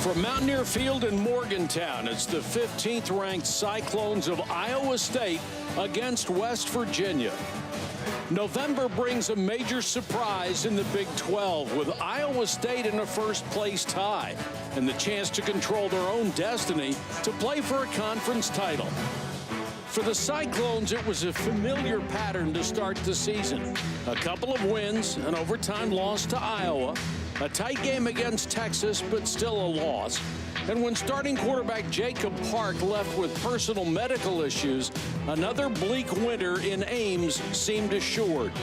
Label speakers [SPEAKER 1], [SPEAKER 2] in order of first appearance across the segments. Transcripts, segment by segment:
[SPEAKER 1] From Mountaineer Field in Morgantown, it's the 15th ranked Cyclones of Iowa State against West Virginia. November brings a major surprise in the Big 12 with Iowa State in a first-place tie and the chance to control their own destiny to play for a conference title. For the Cyclones, it was a familiar pattern to start the season. A couple of wins, an overtime loss to Iowa, a tight game against Texas, but still a loss. And when starting quarterback Jacob Park left with personal medical issues, another bleak winter in Ames seemed assured.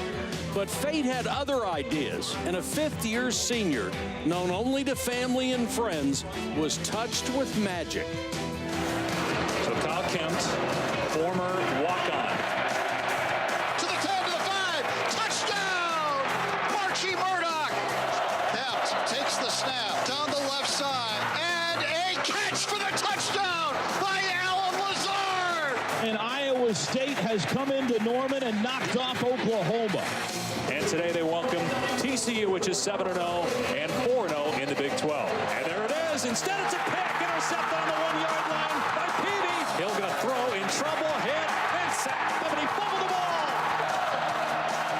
[SPEAKER 1] But fate had other ideas, and a fifth-year senior, known only to family and friends, was touched with magic.
[SPEAKER 2] So Kyle Kempt, former walk-on.
[SPEAKER 3] To the 10, to the 5, touchdown! Marchie Murdoch. Kempt takes the snap down the left side, and a catch for the touchdown by Alan Lazard!
[SPEAKER 4] And Iowa State has come into Norman and knocked off Oklahoma.
[SPEAKER 2] And today they welcome TCU, which is 7-0 and 4-0 in the Big 12. And there it is. Instead, it's a pick. Intercept on the 1-yard line by Peavy. Hill going to throw in trouble. Hit and sacked. But he fumbled the ball.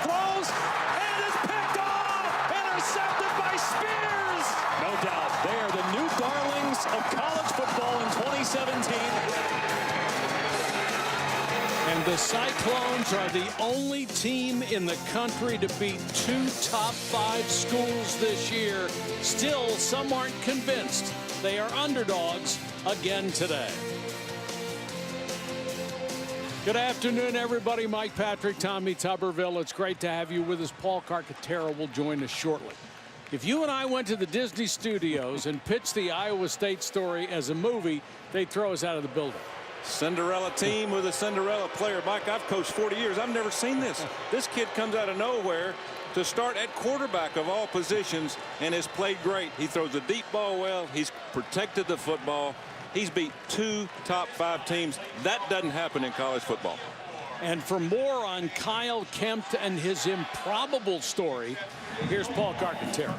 [SPEAKER 2] Throws and it's picked off. Intercepted by Spears. No doubt they are the new darlings of college football in 2017.
[SPEAKER 1] And the Cyclones are the only team in the country to beat two top 5 schools this year. Still, some aren't convinced. They are underdogs again today. Good afternoon, everybody. Mike Patrick, Tommy Tuberville. It's great to have you with us. Paul Carcaterra will join us shortly. If you and I went to the Disney studios and pitched the Iowa State story as a movie, they'd throw us out of the building.
[SPEAKER 5] Cinderella team with a Cinderella player. Mike, I've coached 40 years. I've never seen this. This kid comes out of nowhere to start at quarterback of all positions and has played great. He throws a deep ball well. He's protected the football. He's beat 2 top 5 teams. That doesn't happen in college football.
[SPEAKER 1] And for more on Kyle Kempt and his improbable story, here's Paul Carcaterra.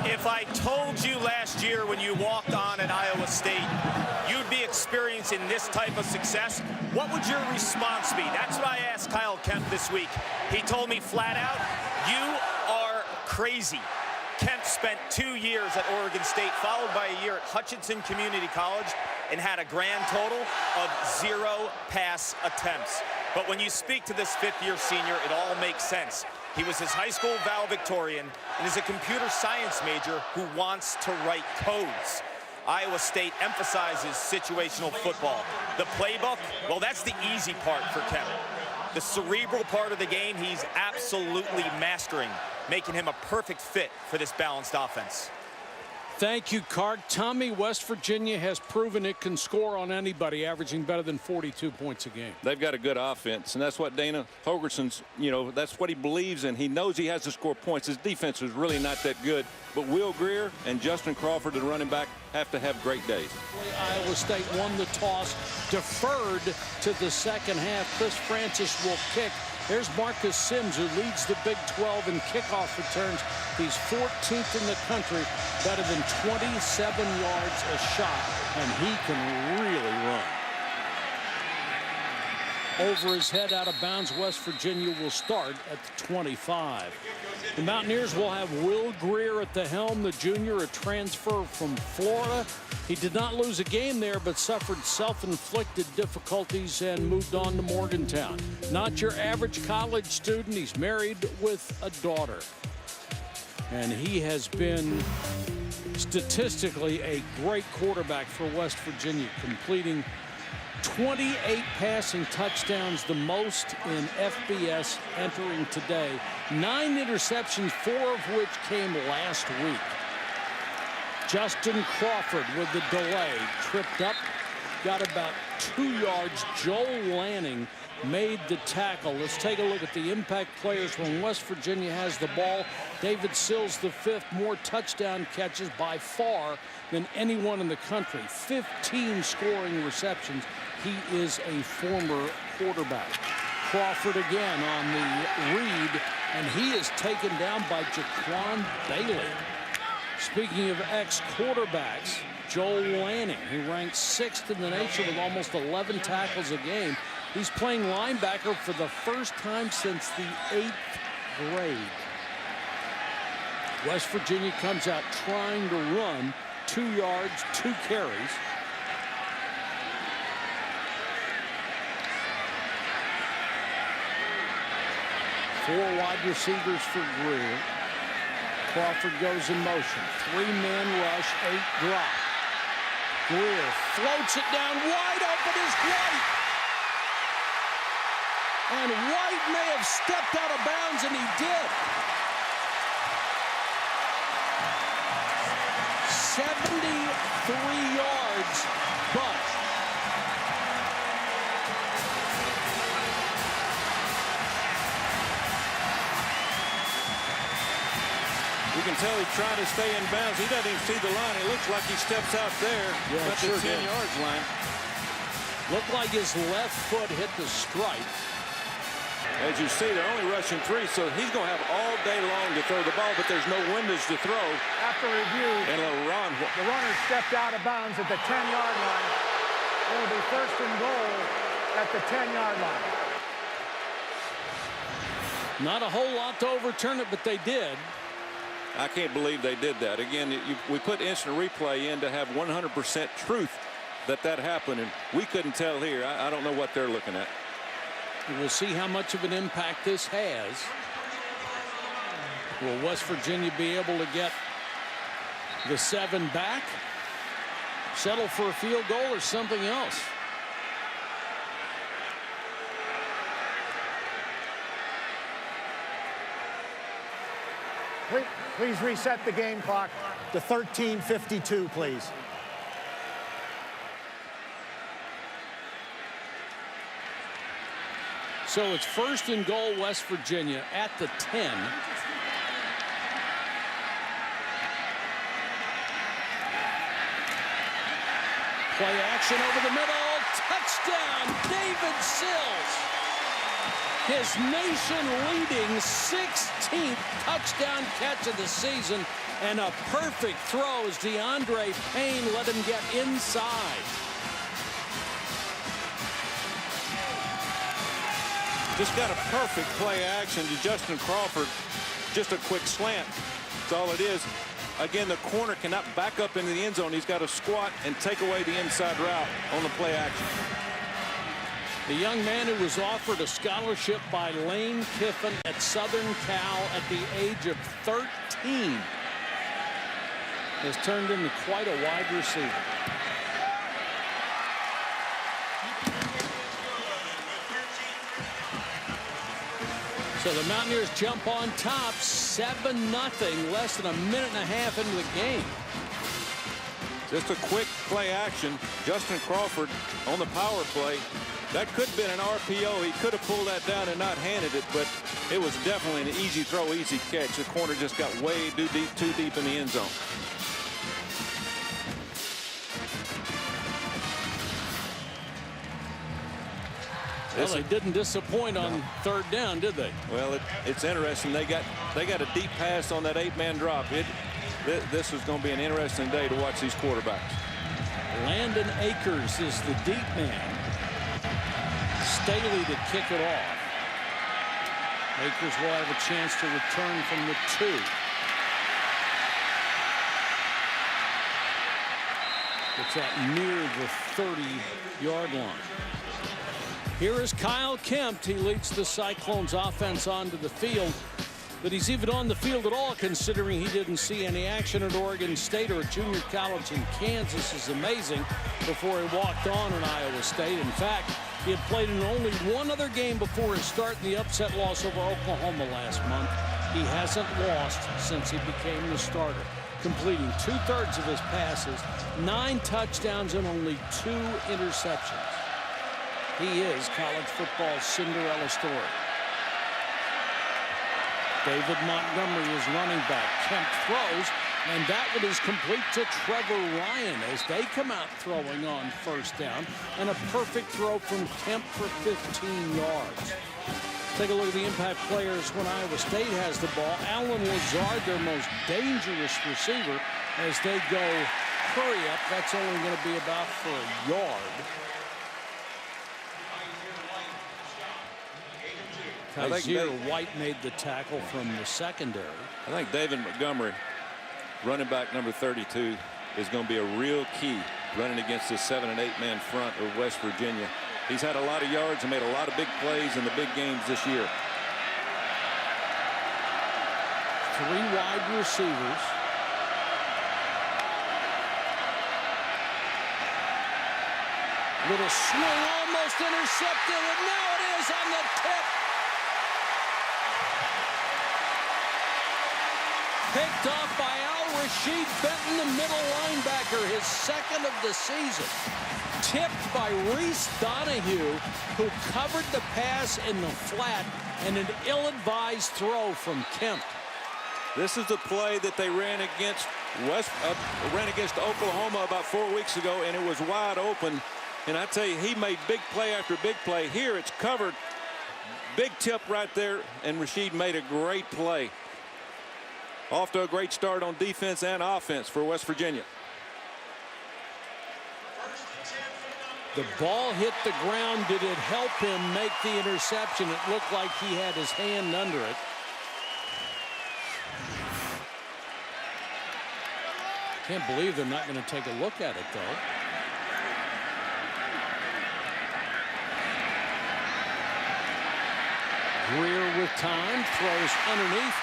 [SPEAKER 6] If I told you last year when you walked on at Iowa State you'd be experiencing this type of success, what would your response be? That's what I asked Kyle Kempt this week. He told me flat out, you are crazy. Kempt spent 2 years at Oregon State, followed by a year at Hutchinson Community College, and had a grand total of 0 pass attempts. But when you speak to this fifth-year senior, it all makes sense. He was his high school valedictorian and is a computer science major who wants to write codes. Iowa State emphasizes situational football. The playbook, well, that's the easy part for Kempt. The cerebral part of the game, he's absolutely mastering, making him a perfect fit for this balanced offense.
[SPEAKER 1] Thank you, Cark. Tommy, West Virginia has proven it can score on anybody, averaging better than 42 points a game.
[SPEAKER 5] They've got a good offense, and that's what Dana Holgerson's, that's what he believes in. He knows he has to score points. His defense is really not that good. But Will Grier and Justin Crawford, the running back, have to have great days.
[SPEAKER 1] Iowa State won the toss, deferred to the second half. Chris Francis will kick. There's Marcus Sims, who leads the Big 12 in kickoff returns. He's 14th in the country, better than 27 yards a shot, and he can really run. Over his head, out of bounds, West Virginia will start at the 25. The Mountaineers will have Will Grier at the helm, the junior, a transfer from Florida. He did not lose a game there, but suffered self-inflicted difficulties and moved on to Morgantown. Not your average college student. He's married with a daughter. And he has been statistically a great quarterback for West Virginia, completing 28 passing touchdowns, the most in FBS entering today. 9 interceptions, 4 of which came last week. Justin Crawford with the delay, tripped up, got about 2 yards. Joel Lanning made the tackle. Let's take a look at the impact players when West Virginia has the ball. David Sills, the 5th, more touchdown catches by far than anyone in the country. 15 scoring receptions. He is a former quarterback. Crawford again on the read, and he is taken down by Jaquan Bailey. Speaking of ex-quarterbacks, Joel Lanning, who ranks 6th in the nation with almost 11 tackles a game. He's playing linebacker for the first time since the 8th grade. West Virginia comes out trying to run, 2 yards, 2 carries. Four wide receivers for Grier. Crawford goes in motion. 3-man rush, 8 drop. Grier floats it down wide open is White. And White may have stepped out of bounds, and he did. 73 yards, but
[SPEAKER 5] you can tell he's trying to stay in bounds. He doesn't even see the line. It looks like he steps out there at the 10-yard line.
[SPEAKER 1] Looked like his left foot hit the stripe.
[SPEAKER 5] As you see, they're only rushing 3, so he's going to have all day long to throw the ball, but there's no windows to throw.
[SPEAKER 7] After review,
[SPEAKER 5] And
[SPEAKER 7] the runner stepped out of bounds at the 10-yard line. It will be 1st and goal at the 10-yard line.
[SPEAKER 1] Not a whole lot to overturn it, but they did.
[SPEAKER 5] I can't believe they did that. Again, we put instant replay in to have 100% truth that happened, and we couldn't tell here. I don't know what they're looking at.
[SPEAKER 1] We'll see how much of an impact this has. Will West Virginia be able to get the 7 back? Settle for a field goal or something else?
[SPEAKER 7] Please reset the game clock to 13:52, please.
[SPEAKER 1] So it's 1st and goal, West Virginia at the 10. Play action over the middle. Touchdown, David Sills. His nation-leading 16th touchdown catch of the season, and a perfect throw as DeAndre Payne let him get inside.
[SPEAKER 5] Just got a perfect play action to Justin Crawford. Just a quick slant. That's all it is. Again, the corner cannot back up into the end zone. He's got to squat and take away the inside route on the play action.
[SPEAKER 1] The young man who was offered a scholarship by Lane Kiffin at Southern Cal at the age of 13 has turned into quite a wide receiver. So the Mountaineers jump on top 7-0, less than a minute and a half into the game.
[SPEAKER 5] Just a quick play action. Justin Crawford on the power play. That could have been an RPO. He could have pulled that down and not handed it, but it was definitely an easy throw, easy catch. The corner just got way too deep in the end zone.
[SPEAKER 1] Well, they didn't disappoint on 3rd down, did they?
[SPEAKER 5] Well, it's interesting. They got a deep pass on that 8-man drop. This is going to be an interesting day to watch these quarterbacks.
[SPEAKER 1] Landon Akers is the deep man. Staley to kick it off. Akers will have a chance to return from the 2. It's out near the 30-yard line. Here is Kyle Kempt. He leads the Cyclones offense onto the field. But he's even on the field at all, considering he didn't see any action at Oregon State or at junior college in Kansas. Is amazing before he walked on in Iowa State. In fact, he had played in only one other game before his start in the upset loss over Oklahoma last month. He hasn't lost since he became the starter, completing 2/3 of his passes, 9 touchdowns, and only 2 interceptions. He is college football's Cinderella story. David Montgomery is running back. Kempt throws, and that one is complete to Trevor Ryan as they come out throwing on 1st down, and a perfect throw from Kempt for 15 yards. Take a look at the impact players when Iowa State has the ball. Alan Lazard, their most dangerous receiver, as they go hurry up. That's only going to be about for a yard. Kaiser White made the tackle from the secondary.
[SPEAKER 5] I think David Montgomery, running back number 32, is going to be a real key running against this 7- and 8-man front of West Virginia. He's had a lot of yards and made a lot of big plays in the big games this year.
[SPEAKER 1] 3 wide receivers. Little swing, almost intercepted, and now it is on the tip. Picked off by Al-Rashid Benton, the middle linebacker, his second of the season. Tipped by Reese Donahue, who covered the pass in the flat, and an ill-advised throw from Kemp.
[SPEAKER 5] This is the play that they ran against Oklahoma about 4 weeks ago, and it was wide open. And I tell you, he made big play after big play. Here it's covered. Big tip right there, and Rashid made a great play. Off to a great start on defense and offense for West Virginia.
[SPEAKER 1] The ball hit the ground. Did it help him make the interception? It looked like he had his hand under it. Can't believe they're not going to take a look at it, though. Grier with time, throws underneath,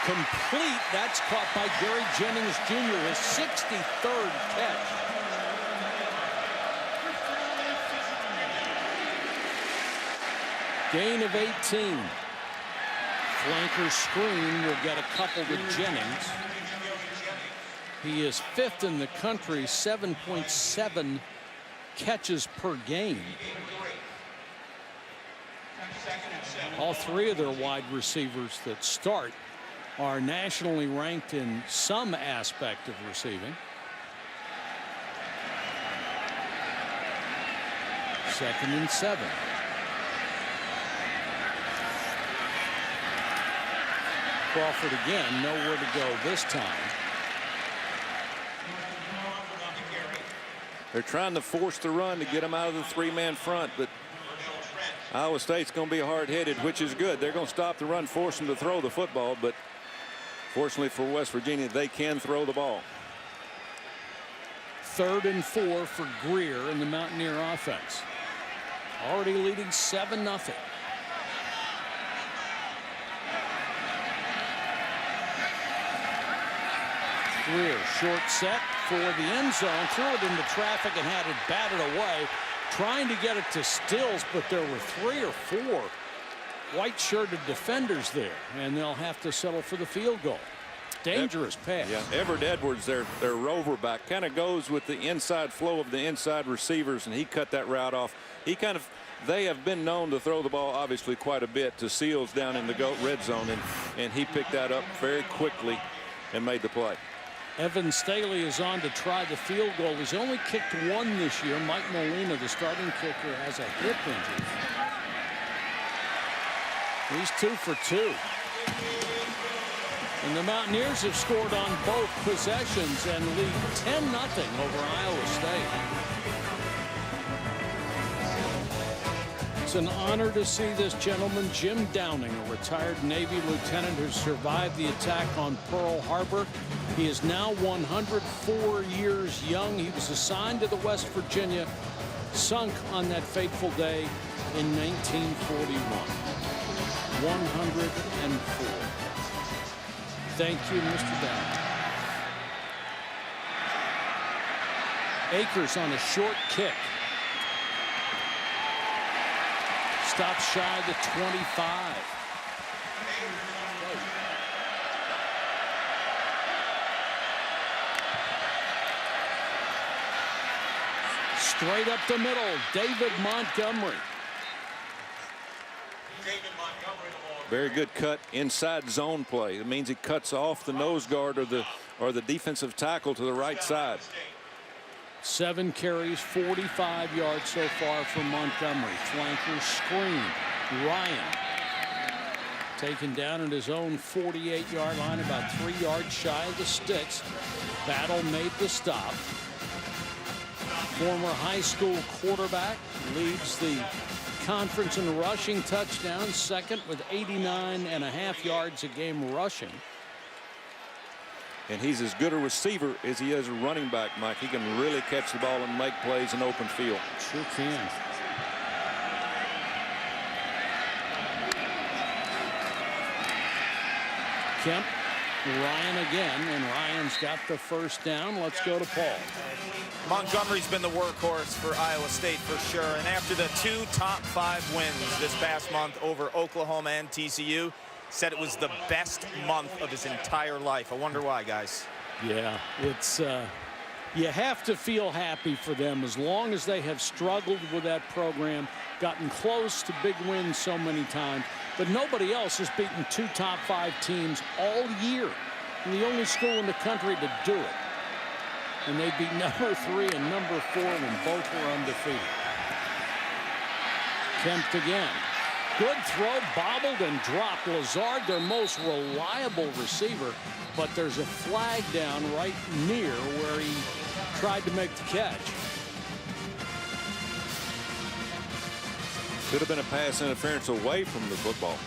[SPEAKER 1] complete. That's caught by Gary Jennings Jr., his 63rd catch. Gain of 18. Flanker screen will get a couple to Jennings. He is 5th in the country, 7.7 catches per game. All 3 of their wide receivers that start are nationally ranked in some aspect of receiving. 2nd and 7. Crawford again, nowhere to go this time.
[SPEAKER 5] They're trying to force the run to get them out of the 3-man front, but Iowa State's going to be hard-headed, which is good. They're going to stop the run, force them to throw the football, but fortunately for West Virginia, they can throw the ball.
[SPEAKER 1] 3rd and 4 for Grier in the Mountaineer offense. Already leading 7-0. Grier, short set for the end zone, threw it into traffic and had it batted away. Trying to get it to Stills, but there were 3 or 4 white-shirted defenders there, and they'll have to settle for the field goal. Dangerous pass.
[SPEAKER 5] Yeah, Everett Edwards, their rover back, kind of goes with the inside flow of the inside receivers, and he cut that route off. They have been known to throw the ball, obviously, quite a bit to Seals down in the red zone, and he picked that up very quickly and made the play.
[SPEAKER 1] Evan Staley is on to try the field goal. He's only kicked 1 this year. Mike Molina, the starting kicker, has a hip injury. He's 2 for 2. And the Mountaineers have scored on both possessions and lead 10-0 over Iowa State. It's an honor to see this gentleman, Jim Downing, a retired Navy lieutenant who survived the attack on Pearl Harbor. He is now 104 years young. He was assigned to the West Virginia, sunk on that fateful day in 1941. 104. Thank you, Mr. Downing. Akers on a short kick. Stops shy of the 25. Straight up the middle, David Montgomery.
[SPEAKER 5] Very good cut inside zone play. It means he cuts off the nose guard or the defensive tackle to the right side.
[SPEAKER 1] 7 carries, 45 yards so far for Montgomery. Flanker screen. Ryan taken down at his own 48-yard line, about 3 yards shy of the sticks. Battle made the stop. Former high school quarterback leads the conference in rushing touchdowns, second with 89.5 yards a game rushing.
[SPEAKER 5] And he's as good a receiver as he is a running back, Mike. He can really catch the ball and make plays in open field.
[SPEAKER 1] Sure can. Kemp, Ryan again, and Ryan's got the first down. Let's go to Paul.
[SPEAKER 6] Montgomery's been the workhorse for Iowa State for sure. And after the 2 top 5 wins this past month over Oklahoma and TCU, said it was the best month of his entire life. I wonder why, guys.
[SPEAKER 1] Yeah, it's you have to feel happy for them as long as they have struggled with that program, gotten close to big wins so many times, but nobody else has beaten 2 top 5 teams all year. And the only school in the country to do it. And they beat number 3 and number 4 when both were undefeated. Kemp again. Good throw, bobbled and dropped. Lazard, their most reliable receiver, but there's a flag down right near where he tried to make the catch.
[SPEAKER 5] Could have been a pass interference away from the football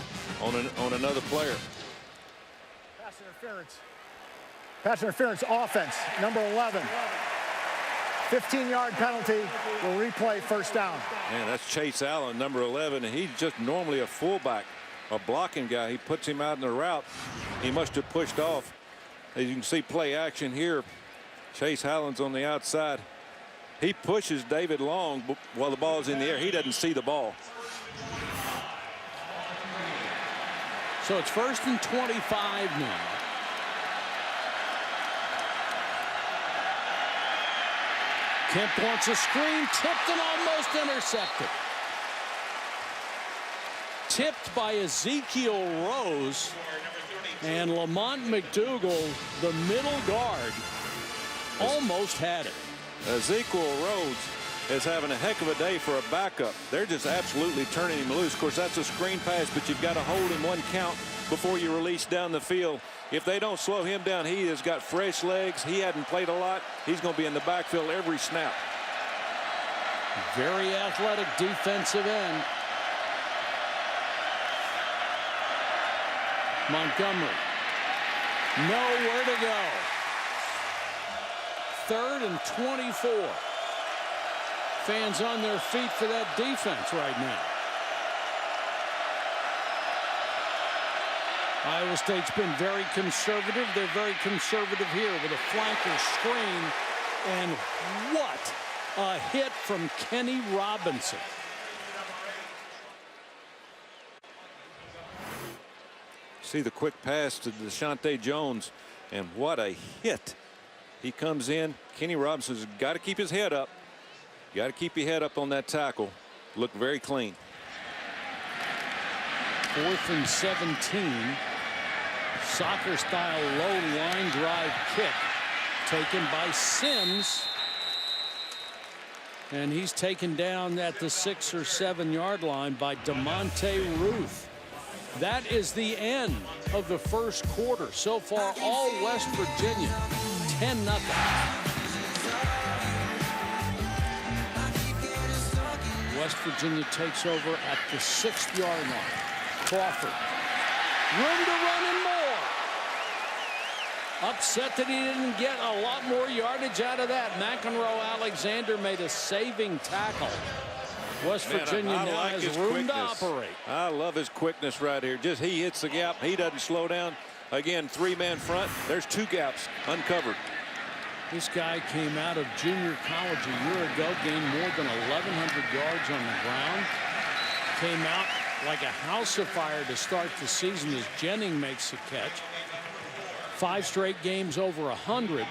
[SPEAKER 5] on another player.
[SPEAKER 7] Pass interference. Pass interference offense, number 11. 15-yard penalty. Will replay first down.
[SPEAKER 5] Man, that's Chase Allen, number 11, and he's just normally a fullback, a blocking guy. He puts him out in the route. He must have pushed off. As you can see, play action here. Chase Allen's on the outside. He pushes David Long while the ball's in the air. He doesn't see the ball.
[SPEAKER 1] So it's 1st and 25 now. Kemp wants a screen, tipped and almost intercepted. Tipped by Ezekiel Rose, and Lamont McDougal, the middle guard, almost had it.
[SPEAKER 5] Ezekiel Rose is having a heck of a day for a backup. They're just absolutely turning him loose. Of course, that's a screen pass, but you've got to hold him 1 count before you release down the field. If they don't slow him down, he has got fresh legs. He hadn't played a lot. He's going to be in the backfield every snap.
[SPEAKER 1] Very athletic defensive end. Montgomery. Nowhere to go. 3rd and 24. Fans on their feet for that defense right now. Iowa State's been very conservative. They're very conservative here with a flanker screen. And what a hit from Kenny Robinson.
[SPEAKER 5] See the quick pass to Deshaunte Jones, and what a hit. He comes in. Kenny Robinson's got to keep his head up. Got to keep your head up on that tackle. Look very clean.
[SPEAKER 1] 4th and 17. Soccer style low line drive kick taken by Sims. And he's taken down at the 6 or 7 yard line by DeMonte Ruth. That is the end of the first quarter. So far, all West Virginia, 10-0. West Virginia takes over at the 6th yard line. Crawford. Room to run and more. Upset that he didn't get a lot more yardage out of that. McEnroe-Alexander made a saving tackle. West Virginia now
[SPEAKER 5] like
[SPEAKER 1] has
[SPEAKER 5] his
[SPEAKER 1] room
[SPEAKER 5] quickness.
[SPEAKER 1] to operate.
[SPEAKER 5] I love his quickness right here. Just he hits the gap. He doesn't slow down. Again, 3-man front. There's 2 gaps uncovered.
[SPEAKER 1] This guy came out of junior college a year ago, gained more than 1,100 yards on the ground. Came out like a house of fire to start the season as Jennings makes a catch. 5 straight games over 100,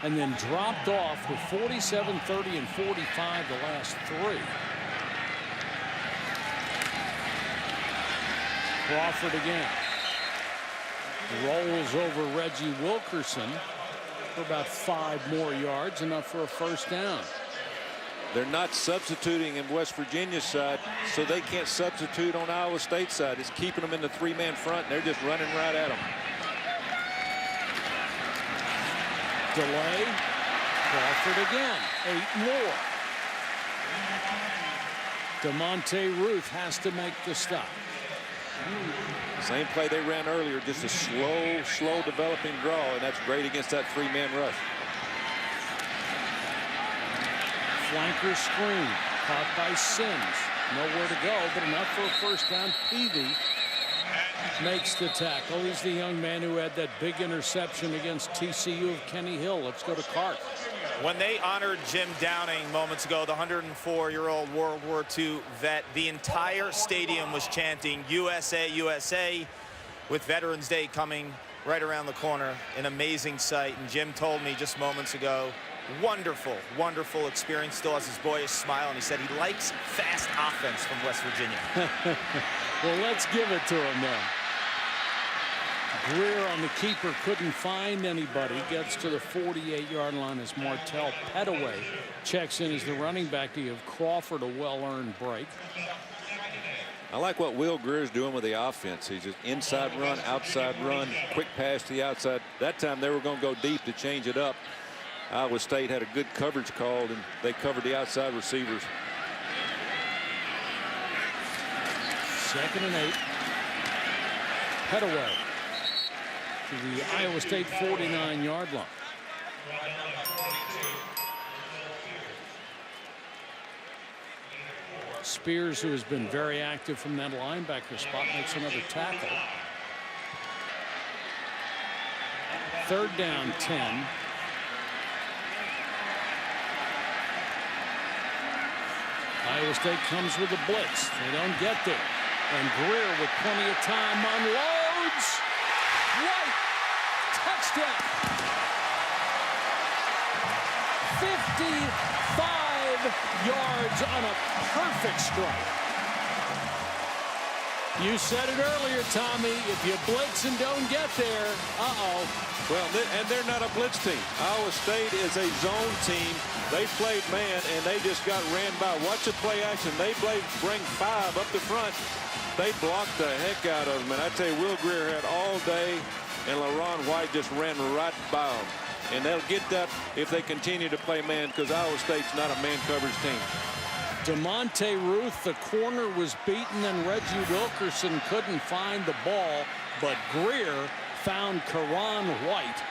[SPEAKER 1] and then dropped off with 47, 30, and 45 the last 3. Crawford again. Rolls over Reggie Wilkerson for about 5 more yards, enough for a first down.
[SPEAKER 5] They're not substituting in West Virginia's side, so they can't substitute on Iowa State's side. It's keeping them in the three-man front. They're just running right at them.
[SPEAKER 1] Delay. Crawford again. 8 more. DeMonte Ruth has to make the stop.
[SPEAKER 5] Same play they ran earlier, just a slow developing draw, and that's great against that three-man rush.
[SPEAKER 1] Flanker screen. Caught by Sims. Nowhere to go, but enough for a first down. Peavy makes the tackle. He's the young man who had that big interception against TCU of Kenny Hill. Let's go to Clark.
[SPEAKER 6] When they honored Jim Downing moments ago, the 104-year-old World War II vet, the entire stadium was chanting USA, USA, with Veterans Day coming right around the corner. An amazing sight. And Jim told me just moments ago, wonderful, wonderful experience. Still has his boyish smile, and he said he likes fast offense from West Virginia.
[SPEAKER 1] Well, let's give it to him then. Grier on the keeper, couldn't find anybody. Gets to the 48-yard line as Martell Pettaway checks in as the running back to give Crawford a well-earned break.
[SPEAKER 5] I like what Will Grier's doing with the offense. He's just inside run, outside run, quick pass to the outside. That time they were going to go deep to change it up. Iowa State had a good coverage called, and they covered the outside receivers.
[SPEAKER 1] 2nd and 8. Pettaway to the Iowa State 49-yard line. Spears, who has been very active from that linebacker spot, makes another tackle. 3rd down, 10. Iowa State comes with a blitz. They don't get there. And Grier with plenty of time unloads. White. Touchdown. 55 yards on a perfect strike. You said it earlier, Tommy. If you blitz and don't get there,
[SPEAKER 5] Well, and they're not a blitz team. Iowa State is a zone team. They played man, and they just got ran by. Watch the play action. They bring 5 up the front. They blocked the heck out of them. And I tell you, Will Grier had all day, and LaRon White just ran right by them. And they'll get that if they continue to play man, because Iowa State's not a man coverage team.
[SPEAKER 1] DeMonte Ruth, the corner, was beaten, and Reggie Wilkerson couldn't find the ball, but Grier found Karan White.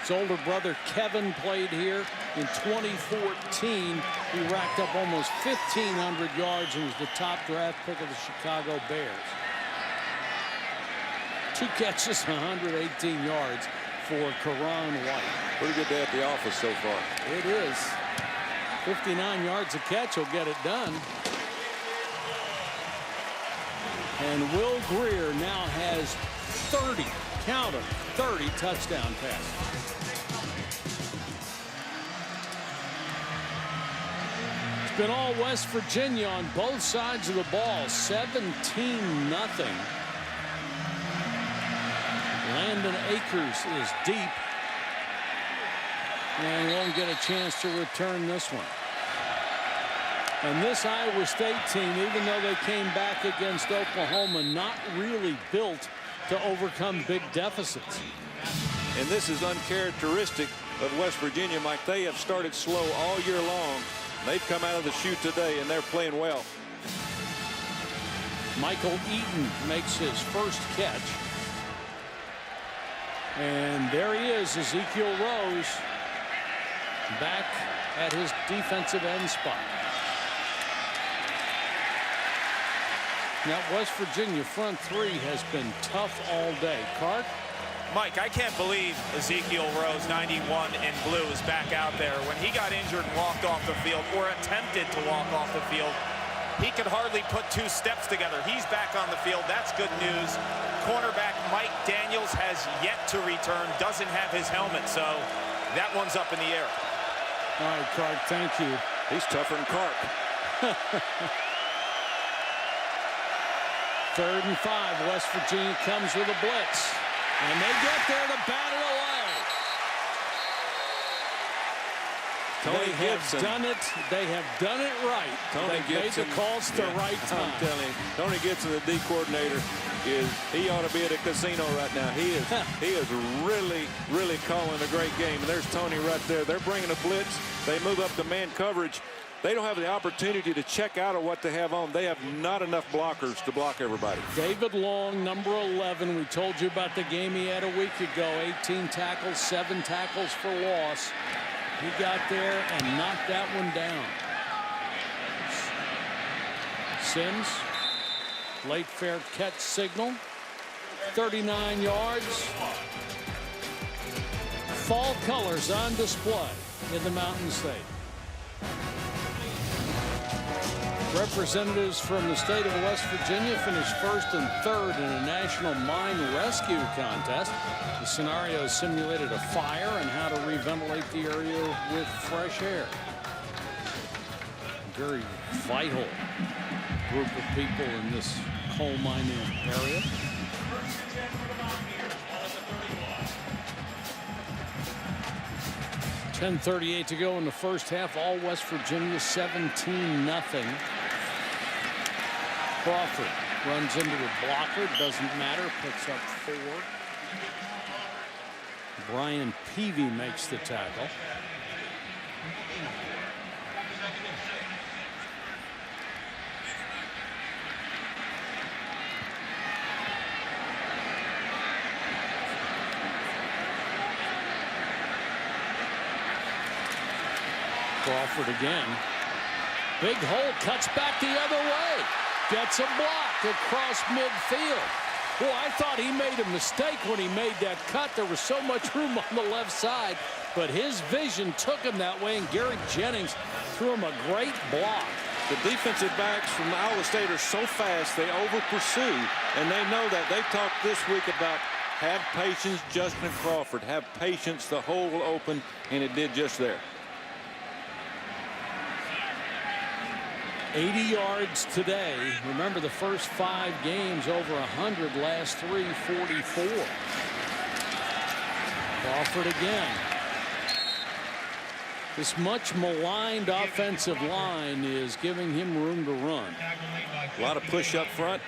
[SPEAKER 1] His older brother Kevin played here in 2014. He racked up almost 1,500 yards and was the top draft pick of the Chicago Bears. 2 catches, 118 yards for Karan White.
[SPEAKER 5] Pretty good day at the office so far.
[SPEAKER 1] It is. 59 yards a catch will get it done. And Will Grier now has 30, count them, 30 touchdown passes. It's been all West Virginia on both sides of the ball. 17-0. Landon Akers is deep. And won't get a chance to return this one. And this Iowa State team, even though they came back against Oklahoma, not really built to overcome big deficits.
[SPEAKER 5] And this is uncharacteristic of West Virginia, Mike. They have started slow all year long. They've come out of the chute today, and they're playing well.
[SPEAKER 1] Michael Eaton makes his first catch. And there he is, Ezekiel Rose, back at his defensive end spot. Now, West Virginia front 3 has been tough all day. Clark?
[SPEAKER 6] Mike, I can't believe Ezekiel Rose, 91 in blue, is back out there. When he got injured and walked off the field, or attempted to walk off the field, he could hardly put 2 steps together. He's back on the field. That's good news. Cornerback Mike Daniels has yet to return, doesn't have his helmet, so that one's up in the air.
[SPEAKER 1] All right, Clark, thank you.
[SPEAKER 5] He's tougher than Clark.
[SPEAKER 1] 3rd and 5. West Virginia comes with a blitz. And they get there to bat it away.
[SPEAKER 5] Tony Gibson.
[SPEAKER 1] They have done it right.
[SPEAKER 5] Tony Gibson
[SPEAKER 1] made the calls at the right time.
[SPEAKER 5] I'm telling you, Tony Gibson, the D coordinator, he ought to be at a casino right now. He is really calling a great game. And there's Tony right there. They're bringing a blitz. They move up to man coverage. They don't have the opportunity to check out of what they have on. They have not enough blockers to block everybody.
[SPEAKER 1] David Long, number 11. We told you about the game he had a week ago. 18 tackles, 7 tackles for loss. He got there and knocked that one down. Sims, late fair catch signal. 39 yards. Fall colors on display in the Mountain State. Representatives from the state of West Virginia finished first and third in a national mine rescue contest. The scenario simulated a fire and how to reventilate the area with fresh air. Very vital group of people in this coal mining area. .10:38 to go in the first half. All West Virginia 17-0. Crawford runs into a blocker. Doesn't matter. Picks up 4. Brian Peavy makes the tackle. Crawford again. Big hole, cuts back the other way. Gets a block across midfield. Boy, I thought he made a mistake when he made that cut. There was so much room on the left side, but his vision took him that way, and Garrett Jennings threw him a great block.
[SPEAKER 5] The defensive backs from Iowa State are so fast, they over-pursue, and they know that. They talked this week about have patience, Justin Crawford. Have patience, the hole will open, and it did just there.
[SPEAKER 1] 80 yards today. Remember, the first 5 games over 100, last 3 44. Crawford again. This much maligned offensive line is giving him room to run.
[SPEAKER 5] A lot of push up front,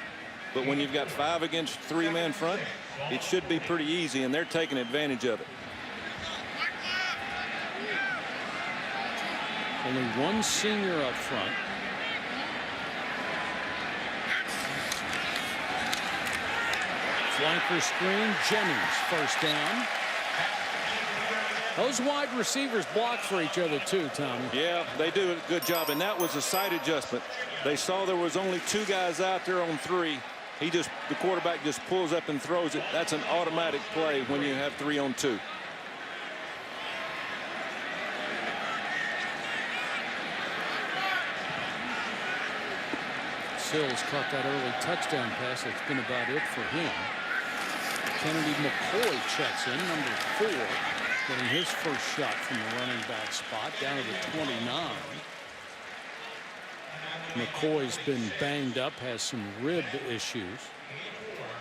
[SPEAKER 5] but when you've got 5 against 3 man front, it should be pretty easy, and they're taking advantage of it.
[SPEAKER 1] Only one senior up front. Flanker screen, Jennings first down. Those wide receivers block for each other too, Tommy.
[SPEAKER 5] Yeah, they do a good job, and that was a side adjustment. They saw there was only 2 guys out there on 3. The quarterback just pulls up and throws it. That's an automatic play when you have 3 on 2.
[SPEAKER 1] Sills caught that early touchdown pass. That's been about it for him. Kennedy McCoy checks in, number 4, getting his first shot from the running back spot down to the 29. McCoy's been banged up, has some rib issues.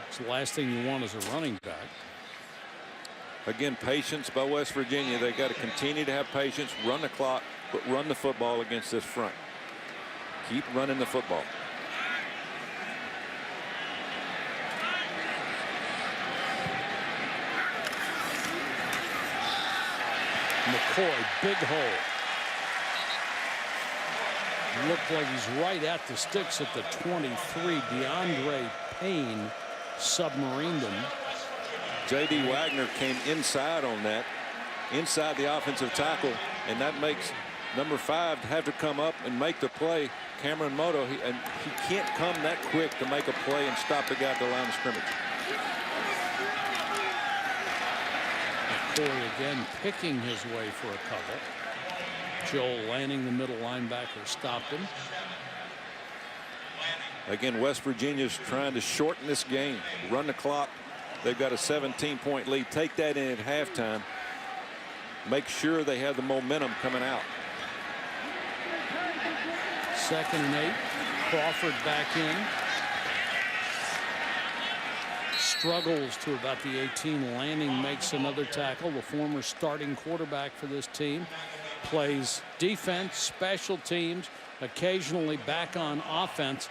[SPEAKER 1] It's the last thing you want as a running back.
[SPEAKER 5] Again, patience by West Virginia. They got to continue to have patience, run the clock, but run the football against this front. Keep running the football.
[SPEAKER 1] McCoy, big hole. Looked like he's right at the sticks at the 23. DeAndre Payne submarined him.
[SPEAKER 5] J.D. Wagner came inside on that, inside the offensive tackle, and that makes number 5 have to come up and make the play. Cameron Moto, he can't come that quick to make a play and stop the guy at the line of scrimmage.
[SPEAKER 1] McCoy again picking his way for a couple. Joel Lanning, the middle linebacker, stopped him.
[SPEAKER 5] Again, West Virginia's trying to shorten this game, run the clock. They've got a 17-point lead. Take that in at halftime. Make sure they have the momentum coming out.
[SPEAKER 1] 2nd and 8. Crawford back in. Struggles to about the 18. Lanning makes another tackle. The former starting quarterback for this team plays defense, special teams, occasionally back on offense,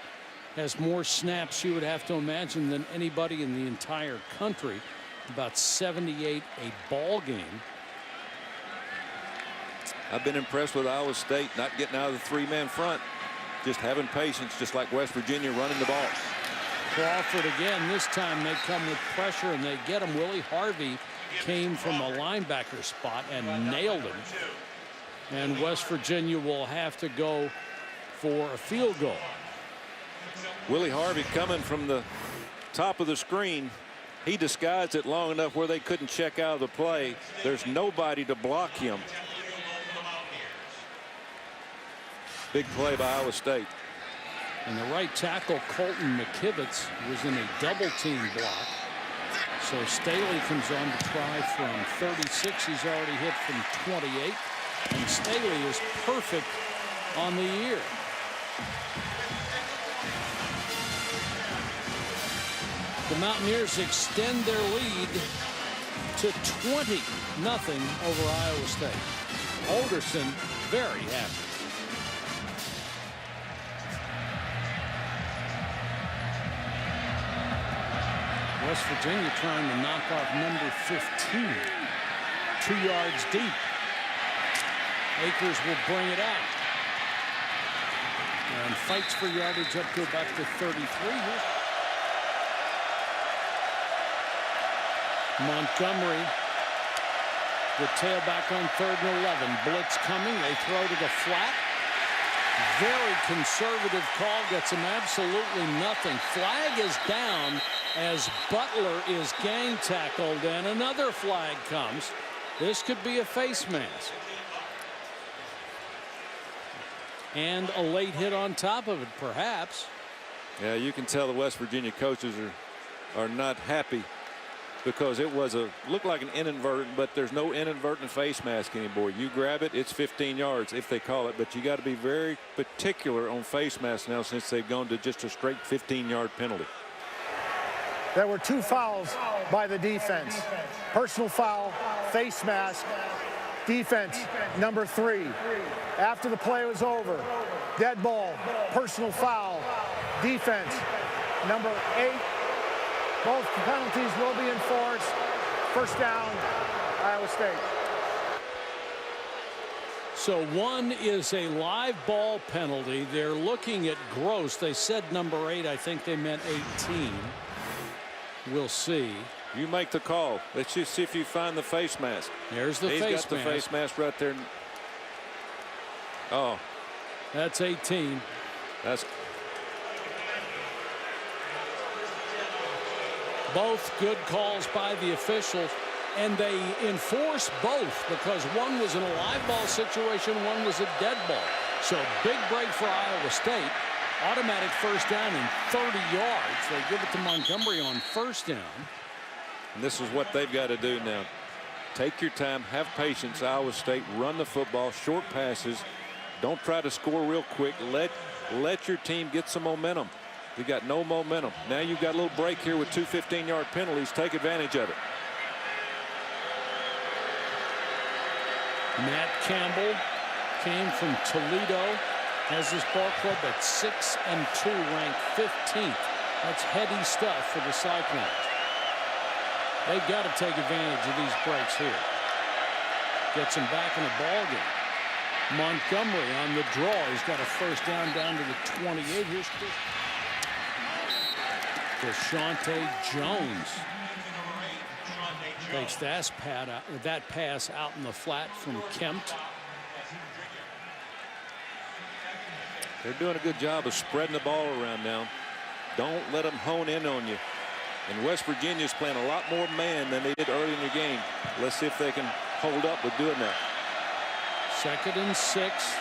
[SPEAKER 1] has more snaps, you would have to imagine, than anybody in the entire country. About 78 a ball game.
[SPEAKER 5] I've been impressed with Iowa State not getting out of the three-man front, just having patience, just like West Virginia running the ball.
[SPEAKER 1] Crawford again. This time they come with pressure and they get him. Willie Harvey came from a linebacker spot and nailed him. And West Virginia will have to go for a field goal.
[SPEAKER 5] Willie Harvey coming from the top of the screen. He disguised it long enough where they couldn't check out of the play. There's nobody to block him. Big play by Iowa State.
[SPEAKER 1] And the right tackle, Colton McKivitz, was in a double team block. So Staley comes on to try from 36. He's already hit from 28. And Staley is perfect on the year. The Mountaineers extend their lead to 20-0 over Iowa State. Alderson very happy. West Virginia trying to knock off number 15. 2 yards deep. Akers will bring it out. And fights for yardage up to about the 33. Montgomery, the tailback on 3rd and 11. Blitz coming. They throw to the flat. Very conservative call. Gets him absolutely nothing. Flag is down as Butler is gang tackled, and another flag comes. This could be a face mask. And a late hit on top of it, perhaps.
[SPEAKER 5] Yeah, you can tell the West Virginia coaches are not happy, because it was looked like an inadvertent, but there's no inadvertent face mask anymore. You grab it, it's 15 yards if they call it, but you got to be very particular on face masks now, since they've gone to just a straight 15-yard penalty.
[SPEAKER 7] There were 2 fouls by the defense. Personal foul, face mask, defense, number 3. After the play was over, dead ball, personal foul, defense, number 8. Both penalties will be enforced. First down, Iowa State.
[SPEAKER 1] So one is a live ball penalty. They're looking at gross. They said number 8. I think they meant 18. We'll see.
[SPEAKER 5] You make the call. Let's just see if you find the face mask.
[SPEAKER 1] There's the face mask.
[SPEAKER 5] He's got the face mask right there. Oh.
[SPEAKER 1] That's 18.
[SPEAKER 5] That's
[SPEAKER 1] both good calls by the officials, and they enforce both, because one was in a live ball situation, one was a dead ball. So big break for Iowa State. Automatic first down and 30 yards. They give it to Montgomery on first down.
[SPEAKER 5] And this is what they've got to do now. Take your time, have patience. Iowa State, run the football, short passes. Don't try to score real quick. Let your team get some momentum. You got no momentum. Now you've got a little break here with 2 15-yard penalties. Take advantage of it.
[SPEAKER 1] Matt Campbell came from Toledo. Has his ball club at 6-2, ranked 15th. That's heady stuff for the Cyclones. They've got to take advantage of these breaks here. Gets them back in the ball game. Montgomery on the draw. He's got a first down to the 28. Here's Deshaunte Jones. Takes that pass out in the flat from Kempt.
[SPEAKER 5] They're doing a good job of spreading the ball around now. Don't let them hone in on you. And West Virginia's playing a lot more man than they did early in the game. Let's see if they can hold up with doing that.
[SPEAKER 1] 2nd and 6.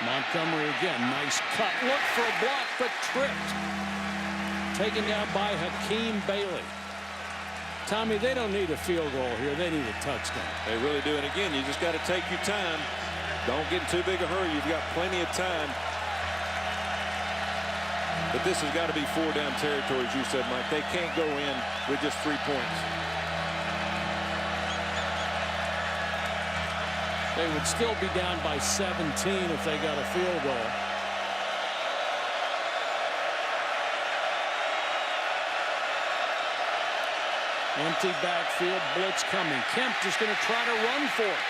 [SPEAKER 1] Montgomery again. Nice cut. Look for a block, but tripped. Taken down by Hakeem Bailey. Tommy, they don't need a field goal here. They need a touchdown.
[SPEAKER 5] They really do. And again, you just got to take your time. Don't get in too big a hurry. You've got plenty of time. But this has got to be 4-down territory, as you said, Mike. They can't go in with just 3 points.
[SPEAKER 1] They would still be down by 17 if they got a field goal. Empty backfield, blitz coming. Kemp just going to try to run for it.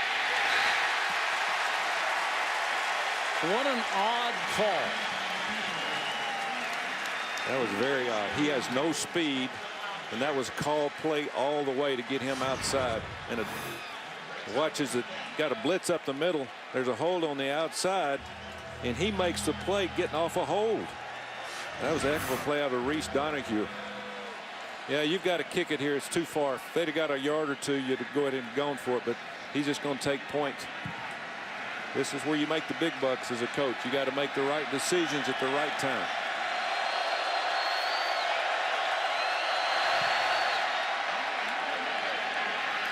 [SPEAKER 1] What an odd call.
[SPEAKER 5] That was very odd. He has no speed, and that was a call play all the way to get him outside. And it watches it, got a blitz up the middle. There's a hold on the outside, and he makes the play getting off a hold. That was a heck of a play out of Reese Donahue. Yeah, you've got to kick it here. It's too far. If they'd have got a yard or two, you'd have go ahead and gone for it, but he's just going to take points. This is where you make the big bucks as a coach. You got to make the right decisions at the right time.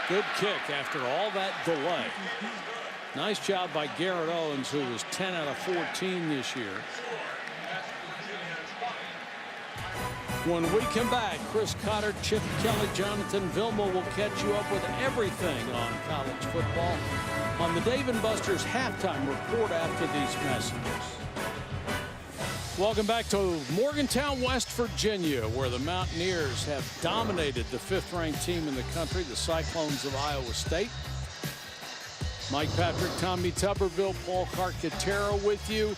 [SPEAKER 1] Good kick after all that delay. Nice job by Garrett Owens, who was 10 out of 14 this year. When we come back, Chris Cotter, Chip Kelly, Jonathan Vilma will catch you up with everything on college football on the Dave & Buster's halftime report after these messages. Welcome back to Morgantown, West Virginia, where the Mountaineers have dominated the 5th-ranked team in the country, the Cyclones of Iowa State. Mike Patrick, Tommy Tuberville, Paul Carcaterra with you.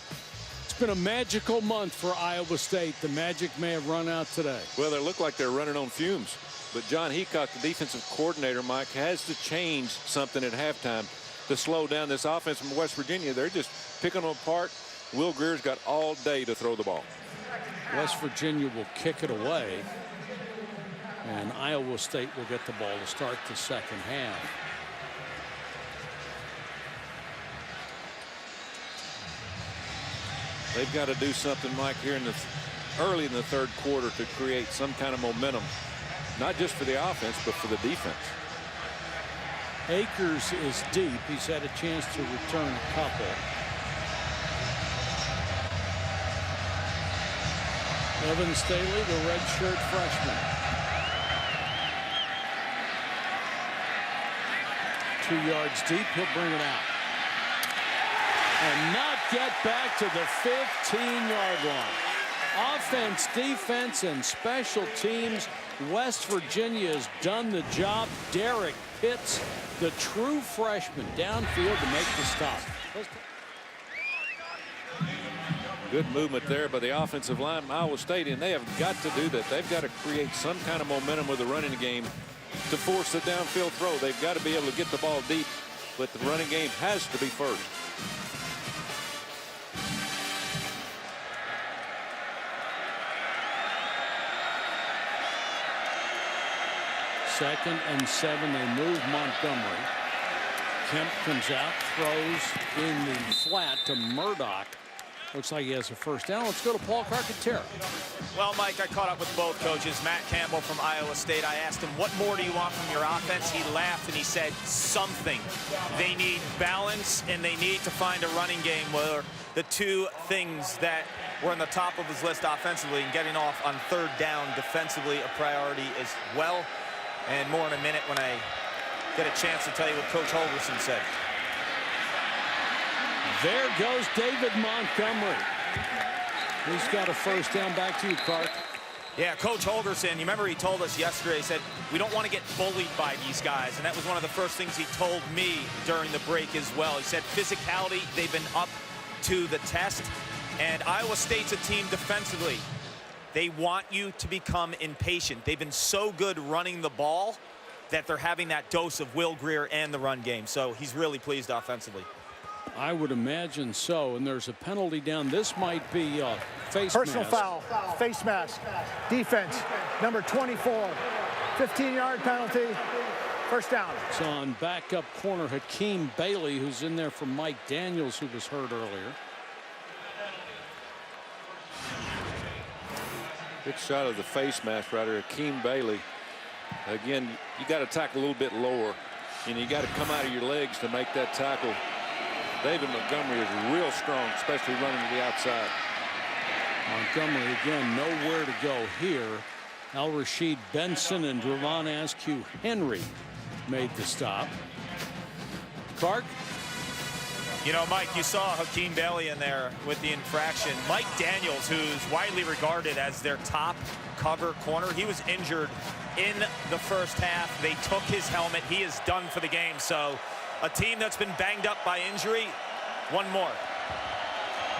[SPEAKER 1] It's been a magical month for Iowa State. The magic may have run out today.
[SPEAKER 5] Well, they look like they're running on fumes. But John Heacock, the defensive coordinator, Mike, has to change something at halftime to slow down this offense from West Virginia. They're just picking them apart. Will Grier's got all day to throw the ball.
[SPEAKER 1] West Virginia will kick it away, and Iowa State will get the ball to start the second half.
[SPEAKER 5] They've got to do something, Mike, here in the early in the third quarter to create some kind of momentum, not just for the offense, but for the defense.
[SPEAKER 1] Akers is deep. He's had a chance to return a couple. Evan Staley, the redshirt freshman. 2 yards deep. He'll bring it out. And not get back to the 15-yard line. Offense, defense, and special teams. West Virginia has done the job. Derek Pitts, the true freshman, downfield to make the stop.
[SPEAKER 5] Good movement there by the offensive line from Iowa State, and they have got to do that. They've got to create some kind of momentum with the running game to force the downfield throw. They've got to be able to get the ball deep, but the running game has to be first.
[SPEAKER 1] Second and 7. They move Montgomery. Kemp comes out, throws in the flat to Murdoch. Looks like he has a first down. Let's go to Paul Carcaterra.
[SPEAKER 6] Well, Mike, I caught up with both coaches. Matt Campbell from Iowa State. I asked him, what more do you want from your offense? He laughed and he said, something. They need balance and they need to find a running game where the two things that were on the top of his list offensively and getting off on third down defensively a priority as well. And more in a minute when I get a chance to tell you what Coach Holgerson said.
[SPEAKER 1] There goes David Montgomery. He's got a first down. Back to you, Clark.
[SPEAKER 6] Yeah, Coach Holgerson, you remember he told us yesterday, he said, we don't want to get bullied by these guys. And that was one of the first things he told me during the break as well. He said physicality, they've been up to the test. And Iowa State's a team defensively. They want you to become impatient. They've been so good running the ball that they're having that dose of Will Grier and the run game. So he's really pleased offensively.
[SPEAKER 1] I would imagine so. And there's a penalty down. This might be a face
[SPEAKER 7] Personal
[SPEAKER 1] mask.
[SPEAKER 7] foul, face mask, defense, number 24, 15-yard penalty, first down.
[SPEAKER 1] It's on backup corner Hakeem Bailey, who's in there for Mike Daniels, who was hurt earlier.
[SPEAKER 5] Good shot of the face mask right there. Hakeem Bailey. Again, you got to tackle a little bit lower, and you got to come out of your legs to make that tackle. David Montgomery is real strong, especially running to the outside.
[SPEAKER 1] Montgomery again nowhere to go here. Al-Rashid Benson and Dravon Askew Henry made the stop. Clark.
[SPEAKER 6] You know, Mike, you saw Hakeem Bailey in there with the infraction. Mike Daniels, who's widely regarded as their top cover corner, he was injured in the first half. They took his helmet. He is done for the game. So a team that's been banged up by injury, one more.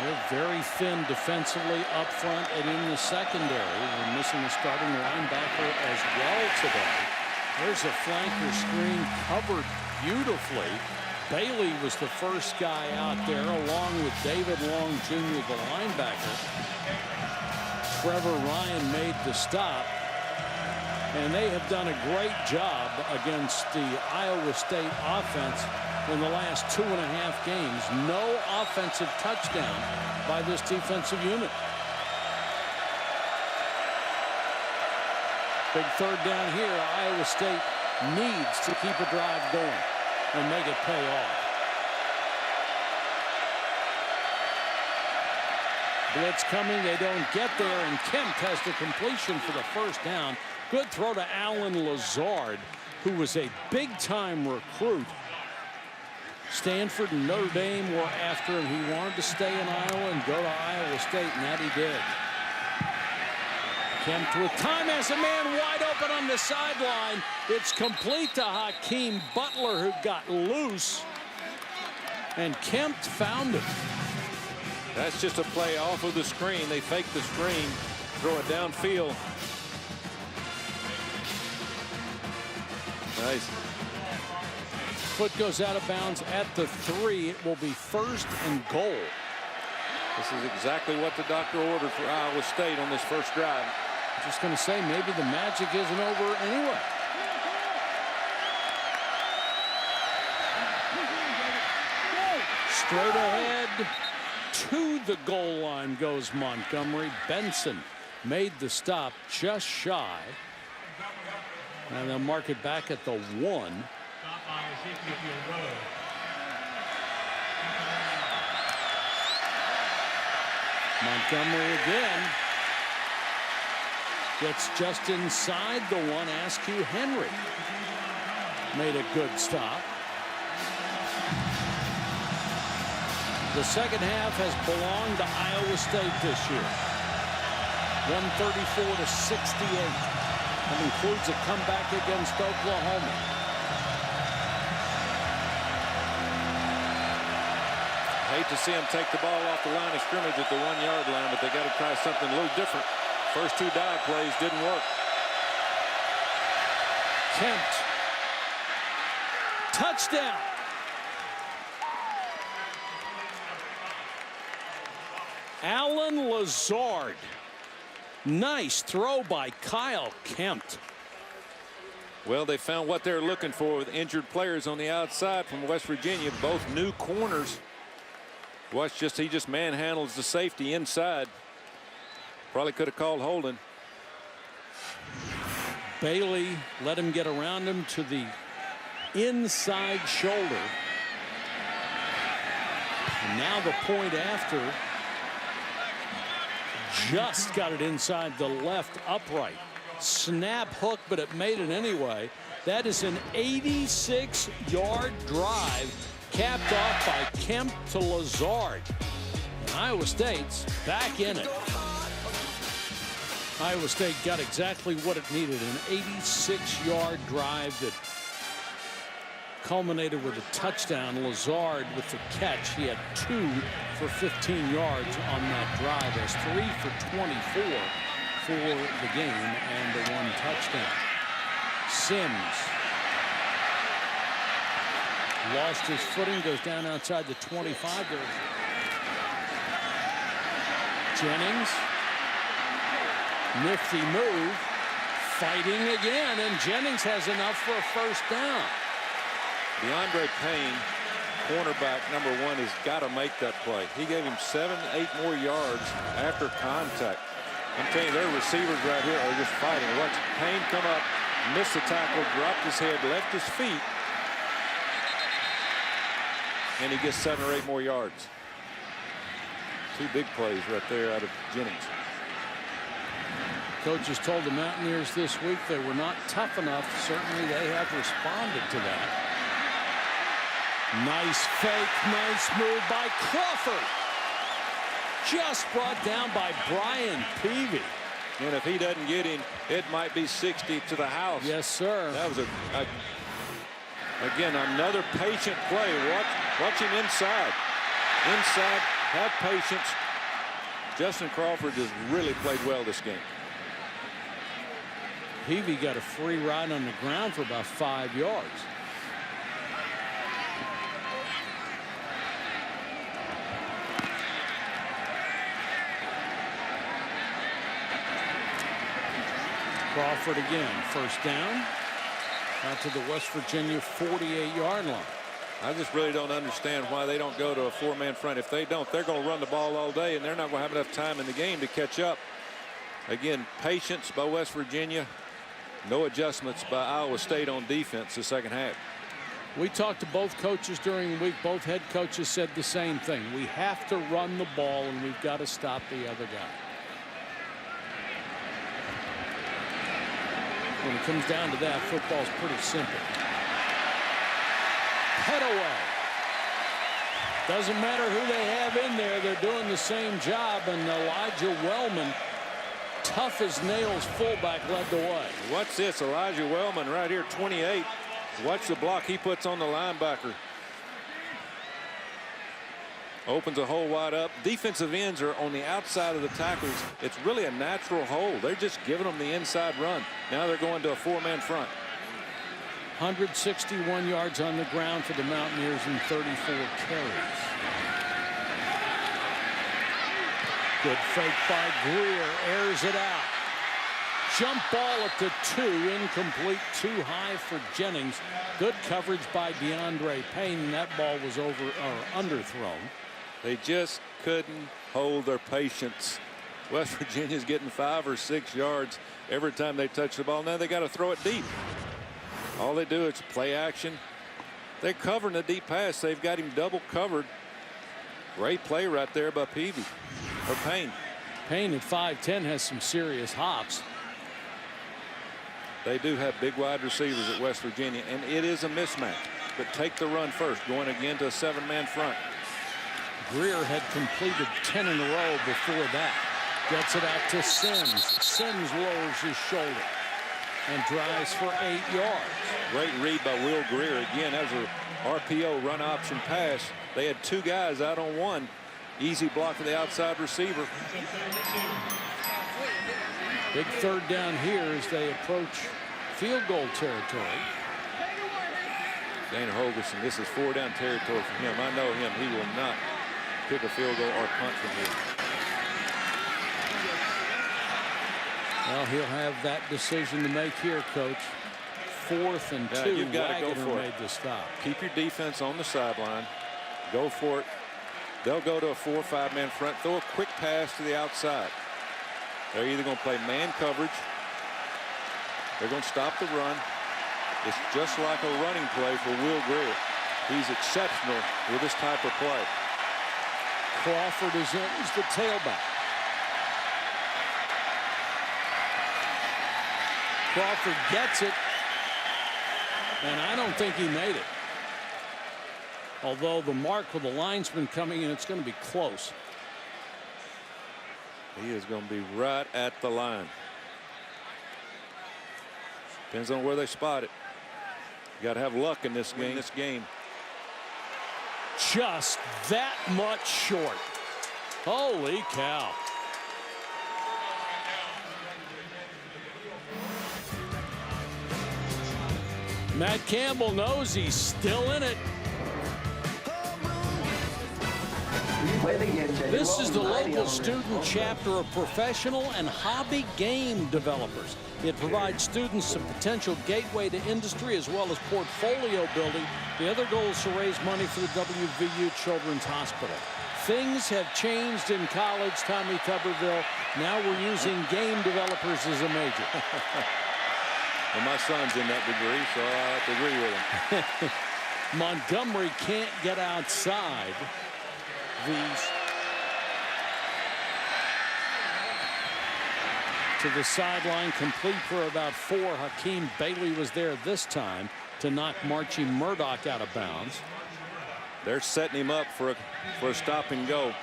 [SPEAKER 1] They're very thin defensively up front and in the secondary. They're missing a starting linebacker as well today. There's a flanker screen covered beautifully. Bailey was the first guy out there, along with David Long Jr., the linebacker. Trevor Ryan made the stop. And they have done a great job against the Iowa State offense in the last 2.5 games. No offensive touchdown by this defensive unit. Big third down here. Iowa State needs to keep a drive going and make it pay off. Blitz coming. They don't get there, and Kempt has the completion for the first down. Good throw to Alan Lazard, who was a big-time recruit. Stanford and Notre Dame were after him. He wanted to stay in Iowa and go to Iowa State, and that he did. Kempt with time, has a man wide open on the sideline. It's complete to Hakeem Butler, who got loose, and Kempt found him.
[SPEAKER 5] That's just a play off of the screen. They fake the screen, throw it downfield. Nice.
[SPEAKER 1] Foot goes out of bounds at the 3. It will be 1st and goal.
[SPEAKER 5] This is exactly what the doctor ordered for Iowa State on this first drive.
[SPEAKER 1] I'm just going to say maybe the magic isn't over anyway. Straight ahead to the goal line goes Montgomery. Benson made the stop just shy. And they'll mark it back at the 1. Montgomery again. Gets just inside the 1. Askew Henry made a good stop. The second half has belonged to Iowa State this year. 134-68. That includes a comeback against Oklahoma.
[SPEAKER 5] Hate to see them take the ball off the line of scrimmage at the 1-yard line, but they got to try something a little different. First 2 dive plays didn't work.
[SPEAKER 1] Kempt. Touchdown. Alan Lazard. Nice throw by Kyle Kempt.
[SPEAKER 5] Well, they found what they're looking for with injured players on the outside from West Virginia, both new corners. Watch, he just manhandles the safety inside. Probably could have called holding.
[SPEAKER 1] Bailey let him get around him to the inside shoulder. And now the point after. Just got it inside the left upright. Snap hook, but it made it anyway. That is an 86-yard drive capped off by Kempt to Lazard. And Iowa State's back in it. Iowa State got exactly what it needed, an 86-yard drive that culminated with a touchdown. Lazard with the catch. He had 2 for 15 yards on that drive. As 3 for 24 for the game and the 1 touchdown. Sims lost his footing, goes down outside the 25. Jennings, nifty move, fighting again, and Jennings has enough for a first down.
[SPEAKER 5] DeAndre Payne, cornerback number 1, has got to make that play. He gave him 7, 8 more yards after contact. I'm telling you, their receivers right here are just fighting. Watch Payne come up, missed the tackle, dropped his head, left his feet, and he gets 7 or 8 more yards. 2 big plays right there out of Jennings.
[SPEAKER 1] Coaches told the Mountaineers this week they were not tough enough. Certainly they have responded to that. Nice fake, nice move by Crawford. Just brought down by Brian Peavy.
[SPEAKER 5] And if he doesn't get him, it might be 60 to the house.
[SPEAKER 1] Yes, sir.
[SPEAKER 5] That was again, another patient play. Watch him inside. Inside, have patience. Justin Crawford has really played well this game.
[SPEAKER 1] Peavy got a free ride on the ground for about 5 yards. Crawford again, first down. Out to the West Virginia 48-yard line.
[SPEAKER 5] I just really don't understand why they don't go to a four-man front. If they don't, they're going to run the ball all day, and they're not going to have enough time in the game to catch up. Again, patience by West Virginia. No adjustments by Iowa State on defense the second half.
[SPEAKER 1] We talked to both coaches during the week. Both head coaches said the same thing. We have to run the ball, and we've got to stop the other guy. When it comes down to that, football's pretty simple. Head away. Doesn't matter who they have in there, they're doing the same job, and Elijah Wellman, tough as nails fullback, led the way.
[SPEAKER 5] What's this? Elijah Wellman right here, 28. Watch the block he puts on the linebacker. Opens a hole wide up. Defensive ends are on the outside of the tackles. It's really a natural hole. They're just giving them the inside run. Now they're going to a four-man front.
[SPEAKER 1] 161 yards on the ground for the Mountaineers in 34 carries. Good fake by Grier, airs it out. Jump ball at the 2, incomplete, too high for Jennings. Good coverage by DeAndre Payne, and that ball was over or underthrown.
[SPEAKER 5] They just couldn't hold their patience. West Virginia's getting 5 or 6 yards every time they touch the ball. Now they got to throw it deep. All they do is play action. They're covering the deep pass. They've got him double covered. Great play right there by Peavy or Payne.
[SPEAKER 1] Payne at 5'10" has some serious hops.
[SPEAKER 5] They do have big wide receivers at West Virginia, and it is a mismatch. But take the run first, going again to a 7-man front.
[SPEAKER 1] Grier had completed 10 in a row before that. Gets it out to Sims. Sims lowers his shoulder and drives for 8 yards.
[SPEAKER 5] Great read by Will Grier. Again, that was a RPO, run option pass. They had 2 guys out on 1. Easy block for the outside receiver.
[SPEAKER 1] Big third down here as they approach field goal territory.
[SPEAKER 5] Dana Holgerson, this is 4-down territory for him. I know him. He will not kick a field goal or punt from here.
[SPEAKER 1] Well, he'll have that decision to make here, Coach. 4th and 2.
[SPEAKER 5] You've got to go for it.
[SPEAKER 1] Made the stop.
[SPEAKER 5] Keep your defense on the sideline. Go for it. They'll go to a 4 or 5-man front. Throw a quick pass to the outside. They're either going to play man coverage. They're going to stop the run. It's just like a running play for Will Grier. He's exceptional with this type of play.
[SPEAKER 1] Crawford is in. He's the tailback. Crawford gets it, and I don't think he made it. Although the mark with the linesman coming in, it's going to be close.
[SPEAKER 5] He is going to be right at the line. Depends on where they spot it. You got to have luck in this game.
[SPEAKER 1] Just that much short. Holy cow. Matt Campbell knows he's still in it. This is the local student chapter of professional and hobby game developers. It provides students a potential gateway to industry as well as portfolio building. The other goal is to raise money for the WVU Children's Hospital. Things have changed in college, Tommy Tuberville. Now we're using game developers as a major.
[SPEAKER 5] Well, my son's in that degree, so I have to agree with him.
[SPEAKER 1] Montgomery can't get outside these. To the sideline, complete for about 4. Hakeem Bailey was there this time to knock Marchie Murdoch out of bounds.
[SPEAKER 5] They're setting him up for a stop and go.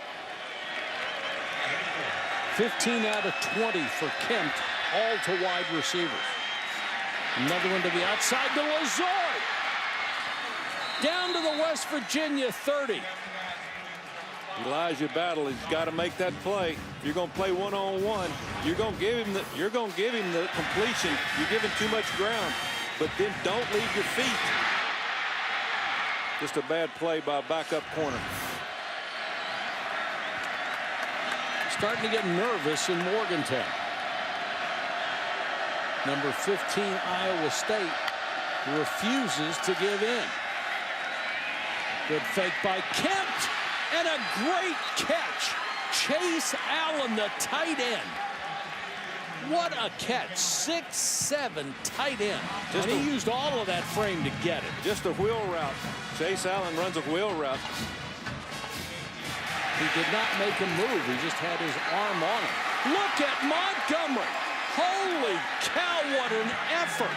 [SPEAKER 1] 15 out of 20 for Kemp, all to wide receivers. Another one to the outside to Lazard. Down to the West Virginia 30.
[SPEAKER 5] Elijah Battle has got to make that play. If you're going to play one-on-one, you're going to give him the completion. You're giving too much ground, but then don't leave your feet. Just a bad play by a backup corner.
[SPEAKER 1] Starting to get nervous in Morgantown. Number 15 Iowa State refuses to give in. Good fake by Kemp. And a great catch. Chase Allen, the tight end. What a catch. 6'7" tight end. And he used all of that frame to get it.
[SPEAKER 5] Just a wheel route. Chase Allen runs a wheel route.
[SPEAKER 1] He did not make him move. He just had his arm on him. Look at Montgomery. Holy cow, what an effort.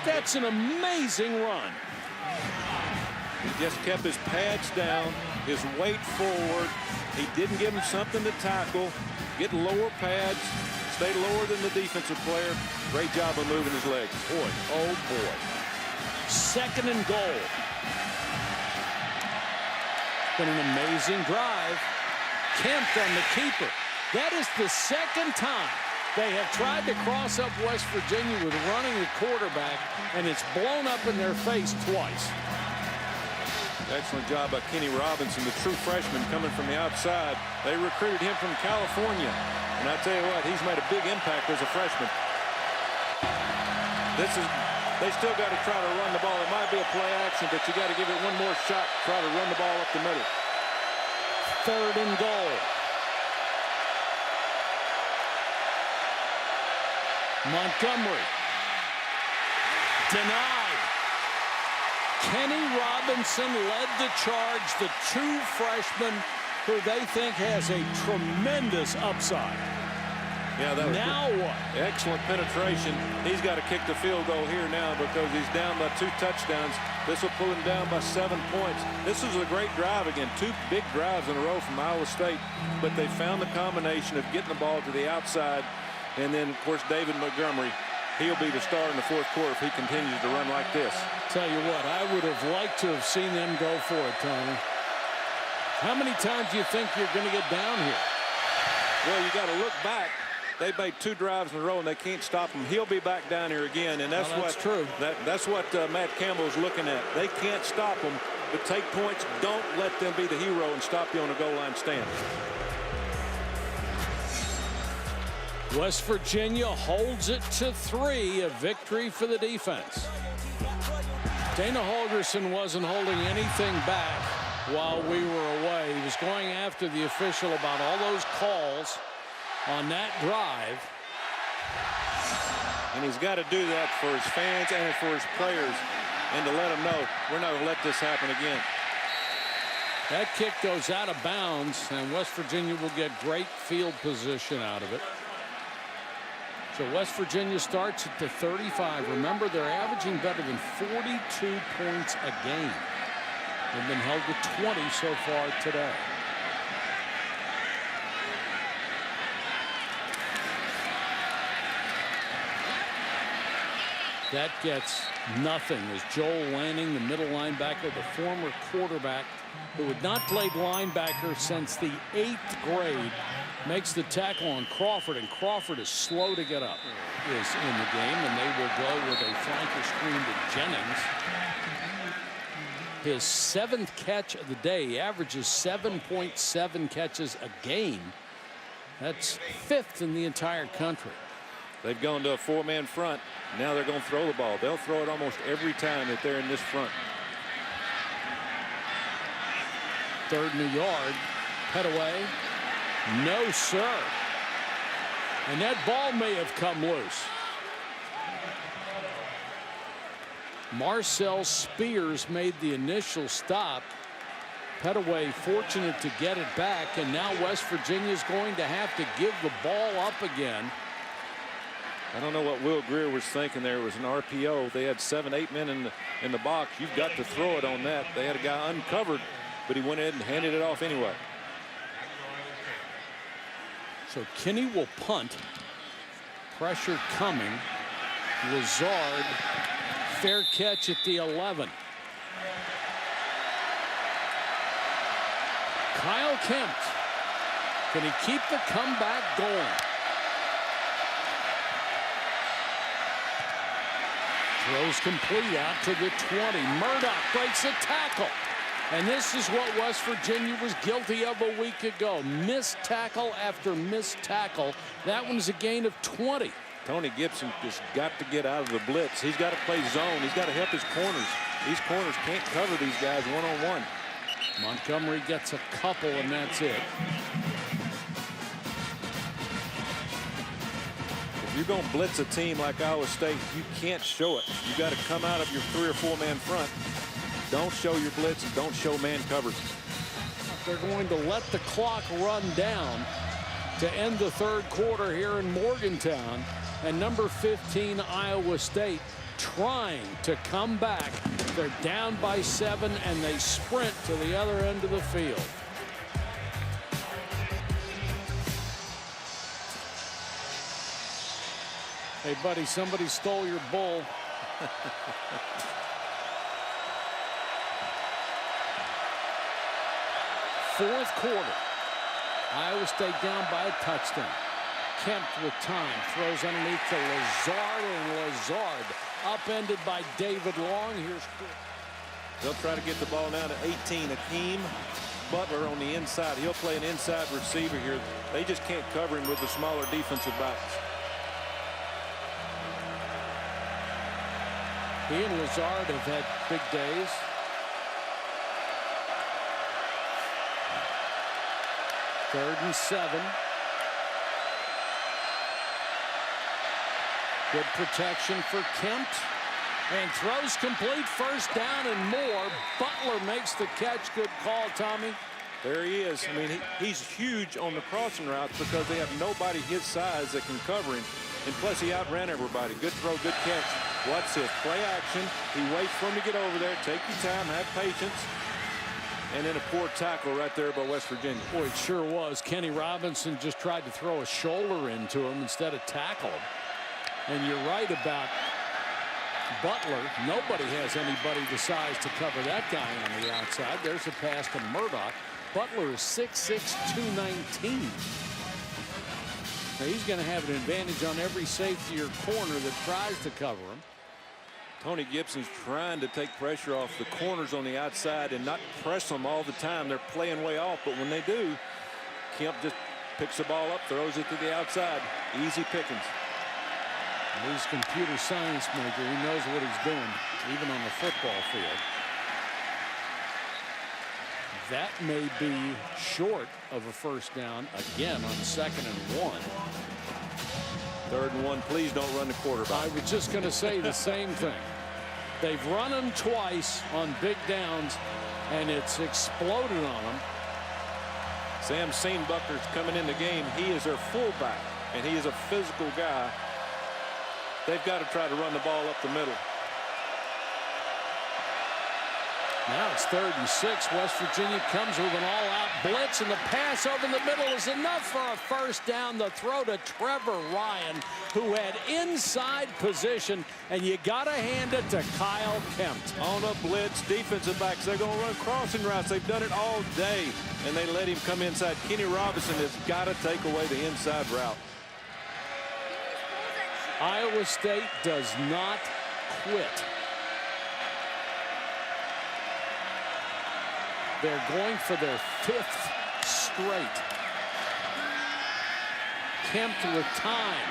[SPEAKER 1] That's an amazing run.
[SPEAKER 5] He just kept his pads down, his weight forward. He didn't give him something to tackle. Get lower pads, stay lower than the defensive player. Great job of moving his legs.
[SPEAKER 1] Boy, oh boy. 2nd and goal. Been an amazing drive. Kemp on the keeper. That is the 2nd time they have tried to cross up West Virginia with running the quarterback, and it's blown up in their face twice.
[SPEAKER 5] Excellent job by Kenny Robinson, the true freshman coming from the outside. They recruited him from California. And I tell you what, he's made a big impact as a freshman. They still got to try to run the ball. It might be a play action, but you got to give it one more shot. Try to run the ball up the middle.
[SPEAKER 1] 3rd and goal. Montgomery. Denied. Kenny Robinson led the charge, the true freshman who they think has a tremendous upside.
[SPEAKER 5] Yeah, that was
[SPEAKER 1] now
[SPEAKER 5] good.
[SPEAKER 1] What?
[SPEAKER 5] Excellent penetration. He's got to kick the field goal here now because he's down by 2 touchdowns. This will pull him down by 7 points. This is a great drive again. 2 big drives in a row from Iowa State, but they found the combination of getting the ball to the outside, and then, of course, David Montgomery. He'll be the star in the 4th quarter if he continues to run like this.
[SPEAKER 1] Tell you what, I would have liked to have seen them go for it, Tony. How many times do you think you're going to get down here?
[SPEAKER 5] Well, you got to look back. They made 2 drives in a row, and they can't stop him. He'll be back down here again, and that's
[SPEAKER 1] true.
[SPEAKER 5] That's what Matt Campbell's looking at. They can't stop him, but take points. Don't let them be the hero and stop you on a goal line stand.
[SPEAKER 1] West Virginia holds it to 3, a victory for the defense. Dana Holgerson wasn't holding anything back while we were away. He was going after the official about all those calls on that drive.
[SPEAKER 5] And he's got to do that for his fans and for his players, and to let them know we're not going to let this happen again.
[SPEAKER 1] That kick goes out of bounds, and West Virginia will get great field position out of it. So West Virginia starts at the 35. Remember, they're averaging better than 42 points a game. They've been held to 20 so far today. That gets nothing as Joel Lanning, the middle linebacker, the former quarterback who had not played linebacker since the 8th grade, makes the tackle on Crawford, and Crawford is slow to get up, is in the game, and they will go with a flanker screen to Jennings. His 7th catch of the day. He averages 7.7 catches a game. That's 5th in the entire country.
[SPEAKER 5] They've gone to a 4-man front. Now they're going to throw the ball. They'll throw it almost every time that they're in this front.
[SPEAKER 1] 3rd and a yard. Petaway. No, sir. And that ball may have come loose. Marcel Spears made the initial stop. Petaway fortunate to get it back, and now West Virginia is going to have to give the ball up again.
[SPEAKER 5] I don't know what Will Grier was thinking there. It was an RPO. They had 7, 8 men in the box. You've got to throw it on that. They had a guy uncovered, but he went ahead and handed it off anyway.
[SPEAKER 1] So Kinney will punt. Pressure coming. Lazard, fair catch at the 11. Kyle Kempt. Can he keep the comeback going? Throws complete out to the 20. Murdoch breaks a tackle. And this is what West Virginia was guilty of a week ago. Missed tackle after missed tackle. That one's a gain of 20.
[SPEAKER 5] Tony Gibson just got to get out of the blitz. He's got to play zone. He's got to help his corners. These corners can't cover these guys one-on-one.
[SPEAKER 1] Montgomery gets a couple, and that's it.
[SPEAKER 5] If you're going to blitz a team like Iowa State, you can't show it. You got to come out of your 3 or 4 man front. Don't show your blitz and don't show man covers.
[SPEAKER 1] They're going to let the clock run down to end the third quarter here in Morgantown. And number 15, Iowa State, trying to come back. They're down by 7, and they sprint to the other end of the field. Hey, buddy, somebody stole your bull. Fourth quarter. Iowa State down by a touchdown. Kempt with time, throws underneath to Lazard, and Lazard upended by David Long. Here's
[SPEAKER 5] They'll try to get the ball down to 18. Akeem Butler on the inside. He'll play an inside receiver here. They just can't cover him with the smaller defensive backs.
[SPEAKER 1] He and Lazard have had big days. Third and 7. Good protection for Kempt. And throws complete, first down and more. Butler makes the catch. Good call, Tommy.
[SPEAKER 5] There he is. I mean, he's huge on the crossing routes because they have nobody his size that can cover him. And plus, he outran everybody. Good throw, good catch. Watch this. Play action. He waits for him to get over there. Take your time. Have patience. And then a poor tackle right there by West Virginia.
[SPEAKER 1] Boy, it sure was. Kenny Robinson just tried to throw a shoulder into him instead of tackle him. And you're right about Butler. Nobody has anybody the size to cover that guy on the outside. There's a pass to Murdoch. Butler is 6'6", 219. Now he's going to have an advantage on every safety or corner that tries to cover him.
[SPEAKER 5] Tony Gibson's trying to take pressure off the corners on the outside and not press them all the time. They're playing way off, but when they do, Kemp just picks the ball up, throws it to the outside. Easy pickings.
[SPEAKER 1] And he's a computer science major. He knows what he's doing, even on the football field. That may be short of a first down again on 2nd and 1.
[SPEAKER 5] 3rd and 1. Please don't run the quarterback.
[SPEAKER 1] I was just going to say the same thing. They've run him twice on big downs, and it's exploded on them.
[SPEAKER 5] Sam Seenbuckler's coming in the game. He is their fullback, and he is a physical guy. They've got to try to run the ball up the middle.
[SPEAKER 1] Now it's 3rd and 6. West Virginia comes with an all-out blitz, and the pass over the middle is enough for a first down. The throw to Trevor Ryan, who had inside position, and you got to hand it to Kyle Kempt.
[SPEAKER 5] On a blitz, defensive backs, they're going to run crossing routes. They've done it all day, and they let him come inside. Kenny Robinson has got to take away the inside route.
[SPEAKER 1] Iowa State does not quit. They're going for their 5th straight. Kempt with time.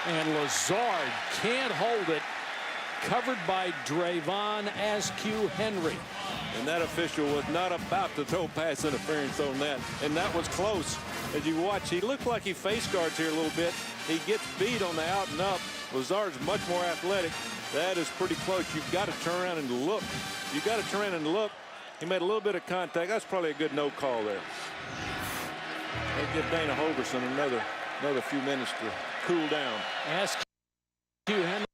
[SPEAKER 1] And Lazard can't hold it. Covered by Drayvon Askew Henry.
[SPEAKER 5] And that official was not about to throw pass interference on that. And that was close. As you watch, he looked like he face guards here a little bit. He gets beat on the out and up. Lazard's much more athletic. That is pretty close. You've got to turn around and look. You've got to turn around and look. He made a little bit of contact. That's probably a good no call there. They give Dana Holgerson another another few minutes to cool down.
[SPEAKER 1] Ask you, Henry,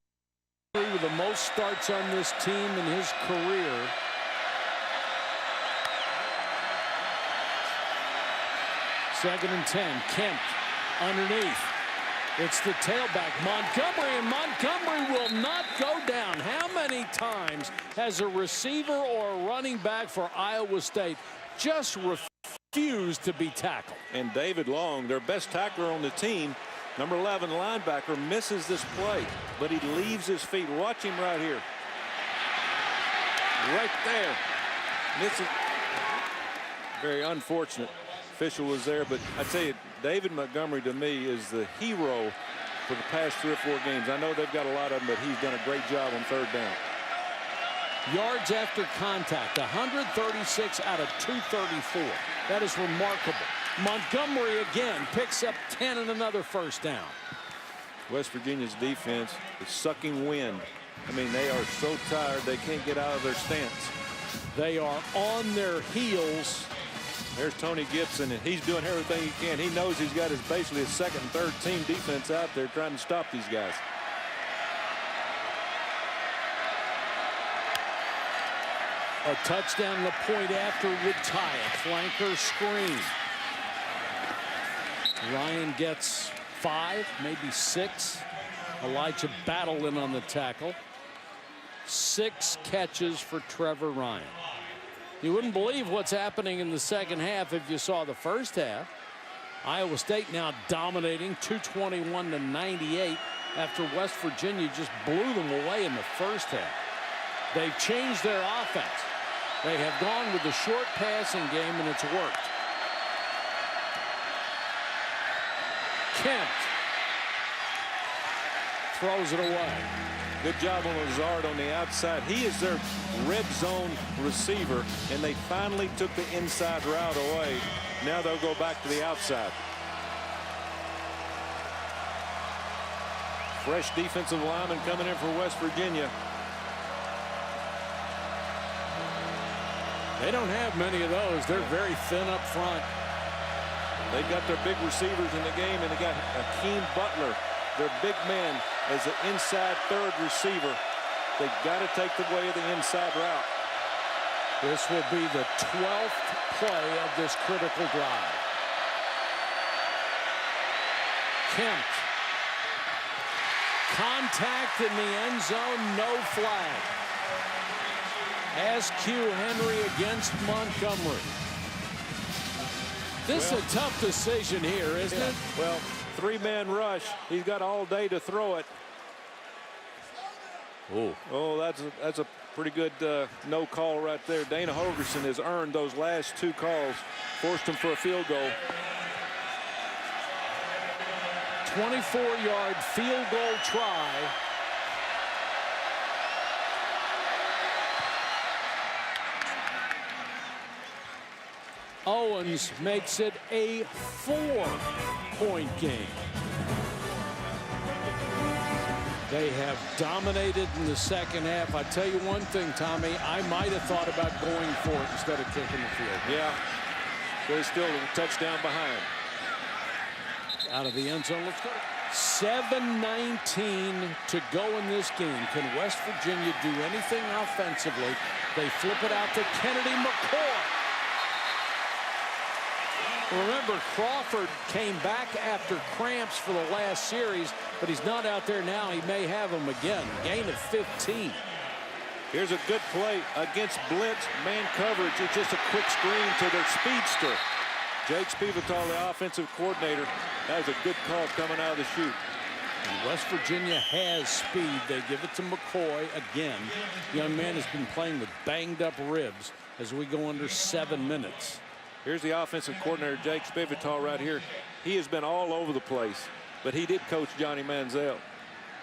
[SPEAKER 1] with the most starts on this team in his career. Second and 10. Kemp underneath. It's the tailback, Montgomery, and Montgomery will not go down. How many times has a receiver or a running back for Iowa State just refused to be tackled?
[SPEAKER 5] And David Long, their best tackler on the team, number 11 linebacker, misses this play, but he leaves his feet. Watch him right here. Right there. Misses. Very unfortunate. Official was there, but I tell you, David Montgomery to me is the hero for the past 3 or 4 games. I know they've got a lot of them, but he's done a great job on third down.
[SPEAKER 1] Yards after contact, 136 out of 234. That is remarkable. Montgomery again picks up 10 and another first down.
[SPEAKER 5] West Virginia's defense is sucking wind. I mean, they are so tired they can't get out of their stance.
[SPEAKER 1] They are on their heels.
[SPEAKER 5] There's Tony Gibson, and he's doing everything he can. He knows he's got basically his second and third team defense out there trying to stop these guys.
[SPEAKER 1] A touchdown, the point after would tie it. Flanker screen. Ryan gets 5, maybe 6. Elijah Battle in on the tackle. 6 catches for Trevor Ryan. You wouldn't believe what's happening in the second half if you saw the first half. Iowa State now dominating 221-98 after West Virginia just blew them away in the first half. They've changed their offense. They have gone with the short passing game, and it's worked. Kemp throws it away.
[SPEAKER 5] Good job on Lazard on the outside. He is their red zone receiver, and they finally took the inside route away. Now they'll go back to the outside. Fresh defensive lineman coming in for West Virginia.
[SPEAKER 1] They don't have many of those. They're very thin up front.
[SPEAKER 5] They've got their big receivers in the game, and they got Akeem Butler, their big man, as the inside third receiver. They've got to take the way of the inside route.
[SPEAKER 1] This will be the 12th play of this critical drive. Kemp. Contact in the end zone, no flag. Askew Henry against Montgomery. This is a tough decision here, isn't it?
[SPEAKER 5] Well, 3-man rush. He's got all day to throw it. Oh, that's a pretty good no call right there. Dana Holgerson has earned those last 2 calls, forced him for a field goal.
[SPEAKER 1] 24-yard field goal try. Owens makes it a 4-point game. They have dominated in the second half. I tell you one thing, Tommy, I might have thought about going for it instead of kicking the field.
[SPEAKER 5] Yeah, they're still a touchdown behind.
[SPEAKER 1] Out of the end zone, let's go. 7:19 to go in this game. Can West Virginia do anything offensively? They flip it out to Kennedy McCoy. Remember, Crawford came back after cramps for the last series, but he's not out there now. He may have him again. Gain of 15.
[SPEAKER 5] Here's a good play against blitz man coverage. It's just a quick screen to their speedster. Jake Spivatal, the offensive coordinator. That was a good call coming out of the chute.
[SPEAKER 1] And West Virginia has speed. They give it to McCoy again. Young man has been playing with banged up ribs as we go under 7 minutes.
[SPEAKER 5] Here's the offensive coordinator, Jake Spivatal, right here. He has been all over the place, but he did coach Johnny Manziel,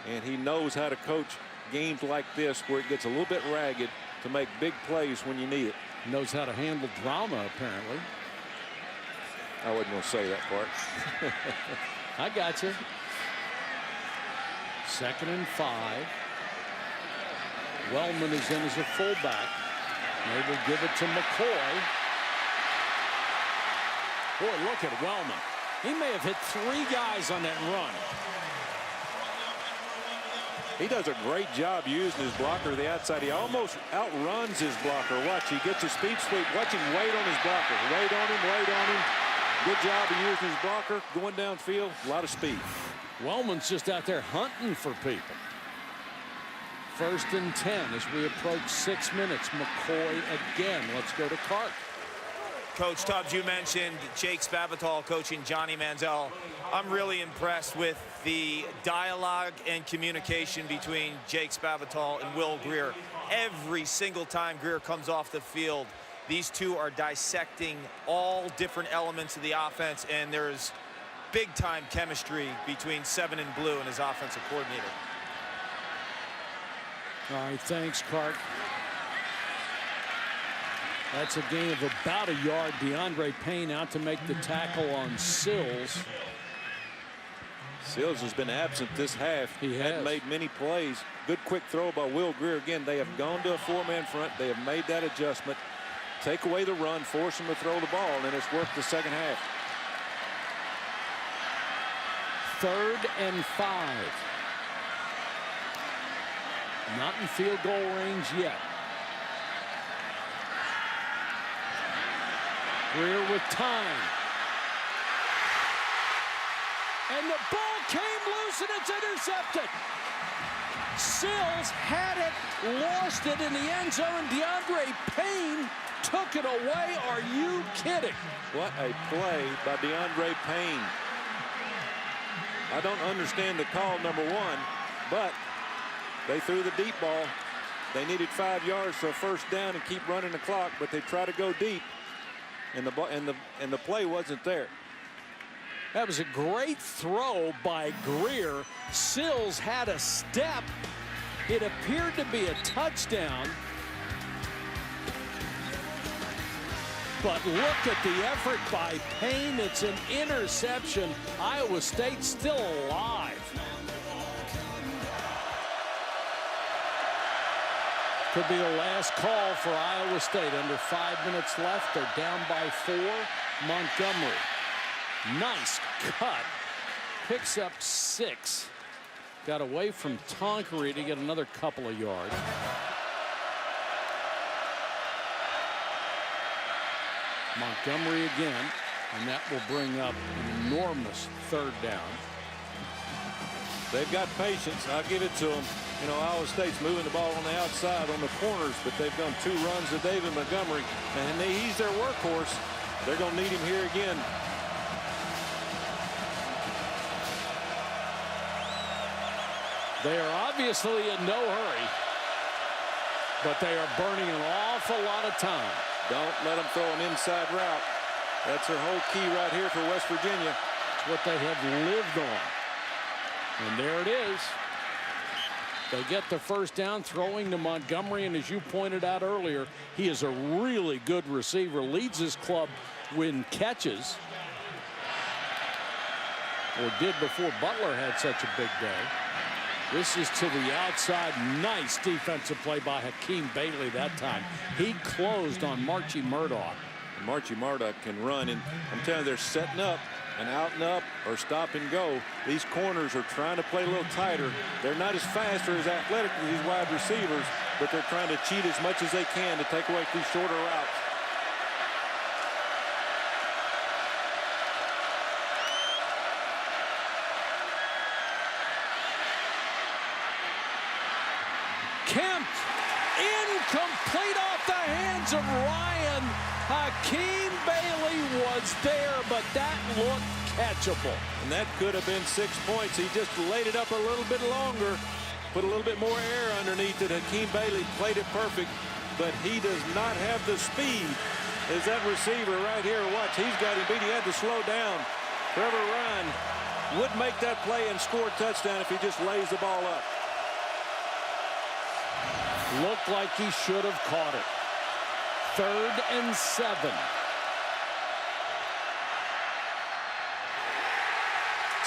[SPEAKER 5] and he knows how to coach games like this where it gets a little bit ragged to make big plays when you need it.
[SPEAKER 1] Knows how to handle drama, apparently.
[SPEAKER 5] I wasn't going to say that part.
[SPEAKER 1] I got you. 2nd and 5. Wellman is in as a fullback. They will give it to McCoy. Boy, look at Wellman. He may have hit 3 guys on that run.
[SPEAKER 5] He does a great job using his blocker to the outside. He almost outruns his blocker. Watch, he gets a speed sweep. Watch him wait on his blocker. Wait on him, wait on him. Good job of using his blocker, going downfield, a lot of speed.
[SPEAKER 1] Wellman's just out there hunting for people. 1st and 10 as we approach 6 minutes. McCoy again. Let's go to Clark.
[SPEAKER 6] Coach Tubbs, you mentioned Jake Spavital coaching Johnny Manziel. I'm really impressed with the dialogue and communication between Jake Spavital and Will Grier. Every single time Grier comes off the field, these two are dissecting all different elements of the offense, and there's big-time chemistry between 7 and Blue and his offensive coordinator.
[SPEAKER 1] All right, thanks, Clark. That's a gain of about a yard. DeAndre Payne out to make the tackle on Sills.
[SPEAKER 5] Sills has been absent this half.
[SPEAKER 1] He
[SPEAKER 5] hadn't
[SPEAKER 1] has
[SPEAKER 5] made many plays. Good quick throw by Will Grier. Again, they have gone to a 4-man front. They have made that adjustment. Take away the run, force them to throw the ball, and it's worked the second half.
[SPEAKER 1] 3rd and 5. Not in field goal range yet. Grier with time. And the ball came loose and it's intercepted. Sills had it, lost it in the end zone. DeAndre Payne took it away. Are you kidding?
[SPEAKER 5] What a play by DeAndre Payne. I don't understand the call, number 1, but they threw the deep ball. They needed 5 yards for a 1st down and keep running the clock, but they try to go deep, and the play wasn't there.
[SPEAKER 1] That was a great throw by Grier. Sills had a step. It appeared to be a touchdown. But look at the effort by Payne. It's an interception. Iowa State still alive. Could be the last call for Iowa State. Under 5 minutes left. They're down by 4. Montgomery. Nice cut. Picks up 6. Got away from Tonkery to get another couple of yards. Montgomery again, and that will bring up an enormous 3rd down.
[SPEAKER 5] They've got patience. I'll give it to them. You know, Iowa State's moving the ball on the outside on the corners, but they've done 2 runs to David Montgomery, and he's their workhorse. They're going to need him here again.
[SPEAKER 1] They are obviously in no hurry, but they are burning an awful lot of time.
[SPEAKER 5] Don't let them throw an inside route. That's their whole key right here for West Virginia.
[SPEAKER 1] It's what they have lived on. And there it is. They get the 1st down, throwing to Montgomery, and as you pointed out earlier, he is a really good receiver. Leads his club in catches, or did before Butler had such a big day. This is to the outside. Nice defensive play by Hakeem Bailey that time. He closed on Marchie Murdoch.
[SPEAKER 5] Marchie Murdoch can run, and I'm telling you, they're setting up and out and up or stop and go. These corners are trying to play a little tighter. They're not as fast or as athletic as these wide receivers, but they're trying to cheat as much as they can to take away these shorter routes.
[SPEAKER 1] Kemp, incomplete off the hands of Ryan. Hakeem Bailey was there, but that looked catchable.
[SPEAKER 5] And that could have been 6 points. He just laid it up a little bit longer, put a little bit more air underneath it. Hakeem Bailey played it perfect, but he does not have the speed as that receiver right here. Watch, he's got him beat. He had to slow down. Trevor Ryan would make that play and score a touchdown if he just lays the ball up.
[SPEAKER 1] Looked like he should have caught it. 3rd and 7.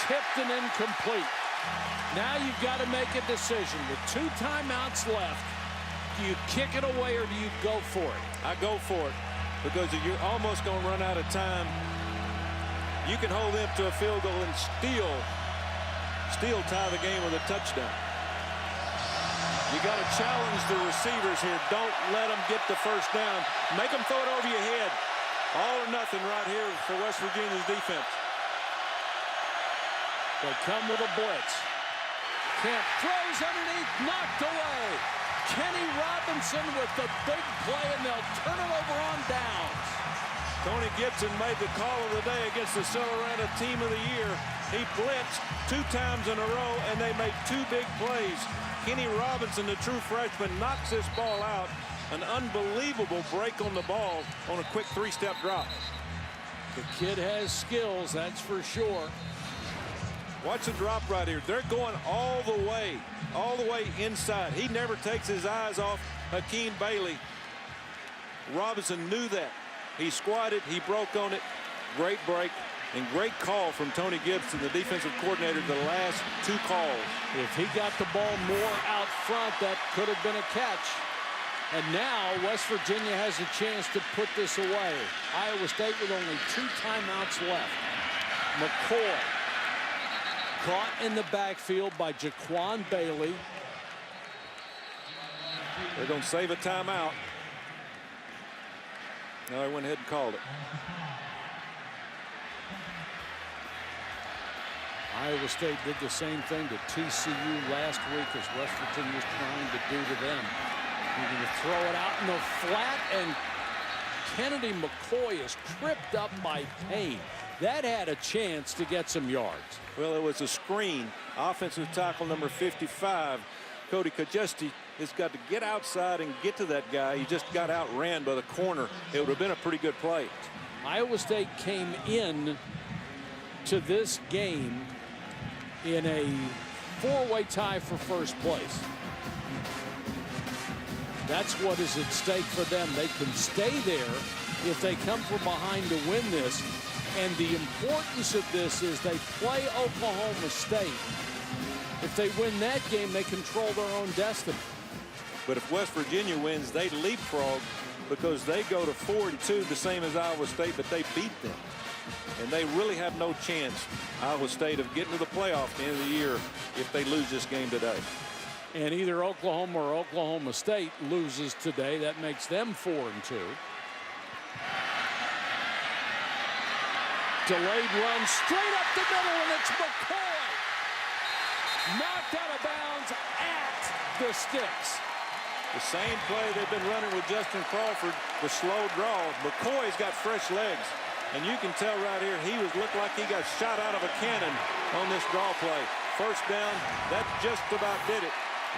[SPEAKER 1] Tipped and incomplete. Now you've got to make a decision. With 2 timeouts left, do you kick it away or do you go for it?
[SPEAKER 5] I go for it because you're almost going to run out of time. you can hold them to a field goal and still tie the game with a touchdown. You got to challenge the receivers here. Don't let them get the first down. Make them throw it over your head. All or nothing right here for West Virginia's defense.
[SPEAKER 1] They come with a blitz. Camp throws underneath, knocked away. Kenny Robinson with the big play, and they'll turn it over on downs.
[SPEAKER 5] Tony Gibson made the call of the day against the Cinderella Team of the Year. He blitzed 2 times in a row, and they made 2 big plays. Kenny Robinson, the true freshman, knocks this ball out. An unbelievable break on the ball on a quick 3-step drop.
[SPEAKER 1] The kid has skills, that's for sure.
[SPEAKER 5] Watch the drop right here. They're going all the way inside. He never takes his eyes off Hakeem Bailey. Robinson knew that. He squatted, he broke on it. Great break and great call from Tony Gibson, the defensive coordinator, the last 2 calls.
[SPEAKER 1] If he got the ball more out front, that could have been a catch. And now West Virginia has a chance to put this away. Iowa State with only 2 timeouts left. McCoy caught in the backfield by Jaquan Bailey.
[SPEAKER 5] They're going to save a timeout. No, they went ahead and called it.
[SPEAKER 1] Iowa State did the same thing to TCU last week as West Virginia's trying to do to them. You're going to throw it out in the flat, and Kennedy McCoy is tripped up by Payne. That had a chance to get some yards.
[SPEAKER 5] Well, it was a screen. Offensive tackle number 55, Cody Kajesti, has got to get outside and get to that guy. He just got outran by the corner. It would have been a pretty good play.
[SPEAKER 1] Iowa State came in to this game in a 4-way tie for first place. That's what is at stake for them. They can stay there if they come from behind to win this. And the importance of this is they play Oklahoma State. If they win that game, they control their own destiny.
[SPEAKER 5] But if West Virginia wins, they leapfrog because they go to 4-2, the same as Iowa State, but they beat them. And they really have no chance, Iowa State, of getting to the playoff at the end of the year if they lose this game today.
[SPEAKER 1] And either Oklahoma or Oklahoma State loses today. That makes them 4-2. Delayed run straight up the middle, and it's McCoy. Knocked out of bounds at the sticks.
[SPEAKER 5] The same play they've been running with Justin Crawford, the slow draw. McCoy's got fresh legs. And you can tell right here, he looked like he got shot out of a cannon on this draw play. First down, that just about did it.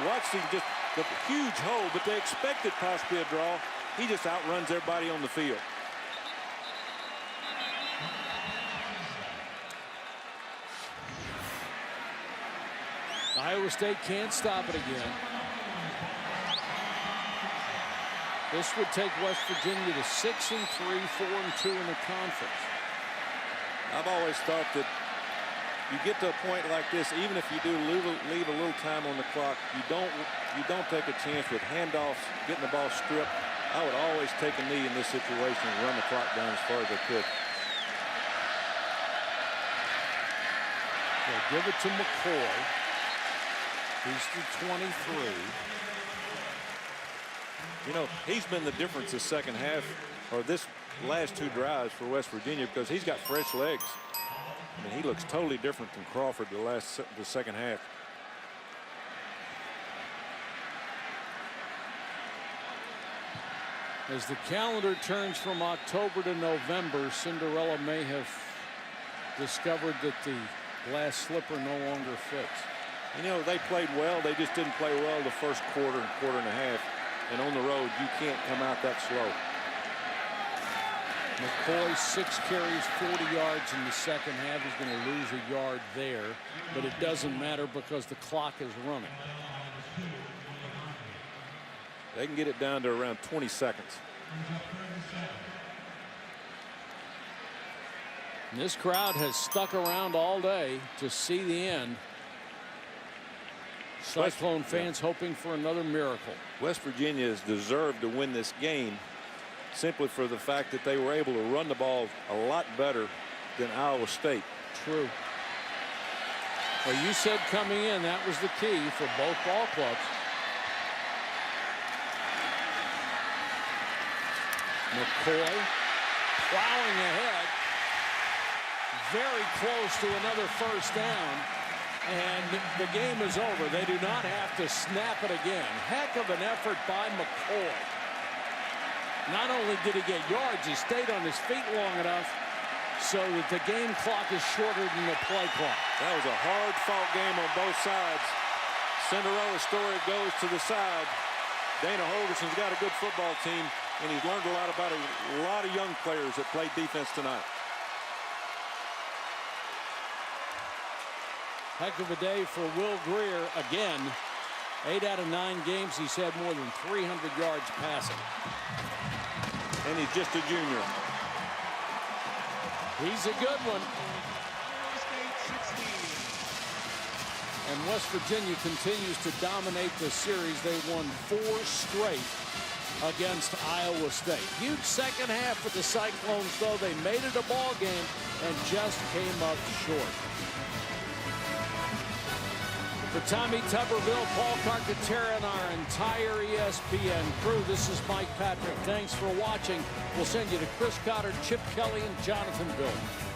[SPEAKER 5] Watch just the huge hole, but they expected possibly a draw. He just outruns everybody on the field.
[SPEAKER 1] Iowa State can't stop it again. This would take West Virginia to 6-3, 4-2 in the conference.
[SPEAKER 5] I've always thought that you get to a point like this, even if you do leave a little time on the clock, you don't take a chance with handoffs, getting the ball stripped. I would always take a knee in this situation and run the clock down as far as I could.
[SPEAKER 1] They'll give it to McCoy. He's the 23.
[SPEAKER 5] You know, he's been the difference the second half, or this last 2 drives for West Virginia, because he's got fresh legs. I mean, he looks totally different than Crawford the second half.
[SPEAKER 1] As the calendar turns from October to November, Cinderella may have discovered that the glass slipper no longer fits.
[SPEAKER 5] You know, they played well. They just didn't play well the first quarter and a half. And on the road, you can't come out that slow.
[SPEAKER 1] McCoy, 6 carries, 40 yards in the second half. He's going to lose a yard there, but it doesn't matter because the clock is running.
[SPEAKER 5] They can get it down to around 20 seconds.
[SPEAKER 1] And this crowd has stuck around all day to see the end. Cyclone fans hoping for another miracle.
[SPEAKER 5] West Virginia has deserved to win this game simply for the fact that they were able to run the ball a lot better than Iowa State.
[SPEAKER 1] True. Well, you said coming in that was the key for both ball clubs. McCoy plowing ahead. Very close to another first down. And the game is over. They do not have to snap it again. Heck of an effort by McCoy. Not only did he get yards, he stayed on his feet long enough so that the game clock is shorter than the play clock.
[SPEAKER 5] That was a hard-fought game on both sides. Cinderella story goes to the side. Dana Holgerson's got a good football team, and he's learned a lot about a lot of young players that played defense tonight.
[SPEAKER 1] Heck of a day for Will Grier again. 8 out of 9 games he's had more than 300 yards passing.
[SPEAKER 5] And he's just a junior.
[SPEAKER 1] He's a good one. And West Virginia continues to dominate the series. They won 4 straight against Iowa State. Huge second half for the Cyclones, though. They made it a ball game and just came up short. For Tommy Tuberville, Paul Carcaterra, and our entire ESPN crew, this is Mike Patrick. Thanks for watching. We'll send you to Chris Goddard, Chip Kelly, and Jonathan Bill.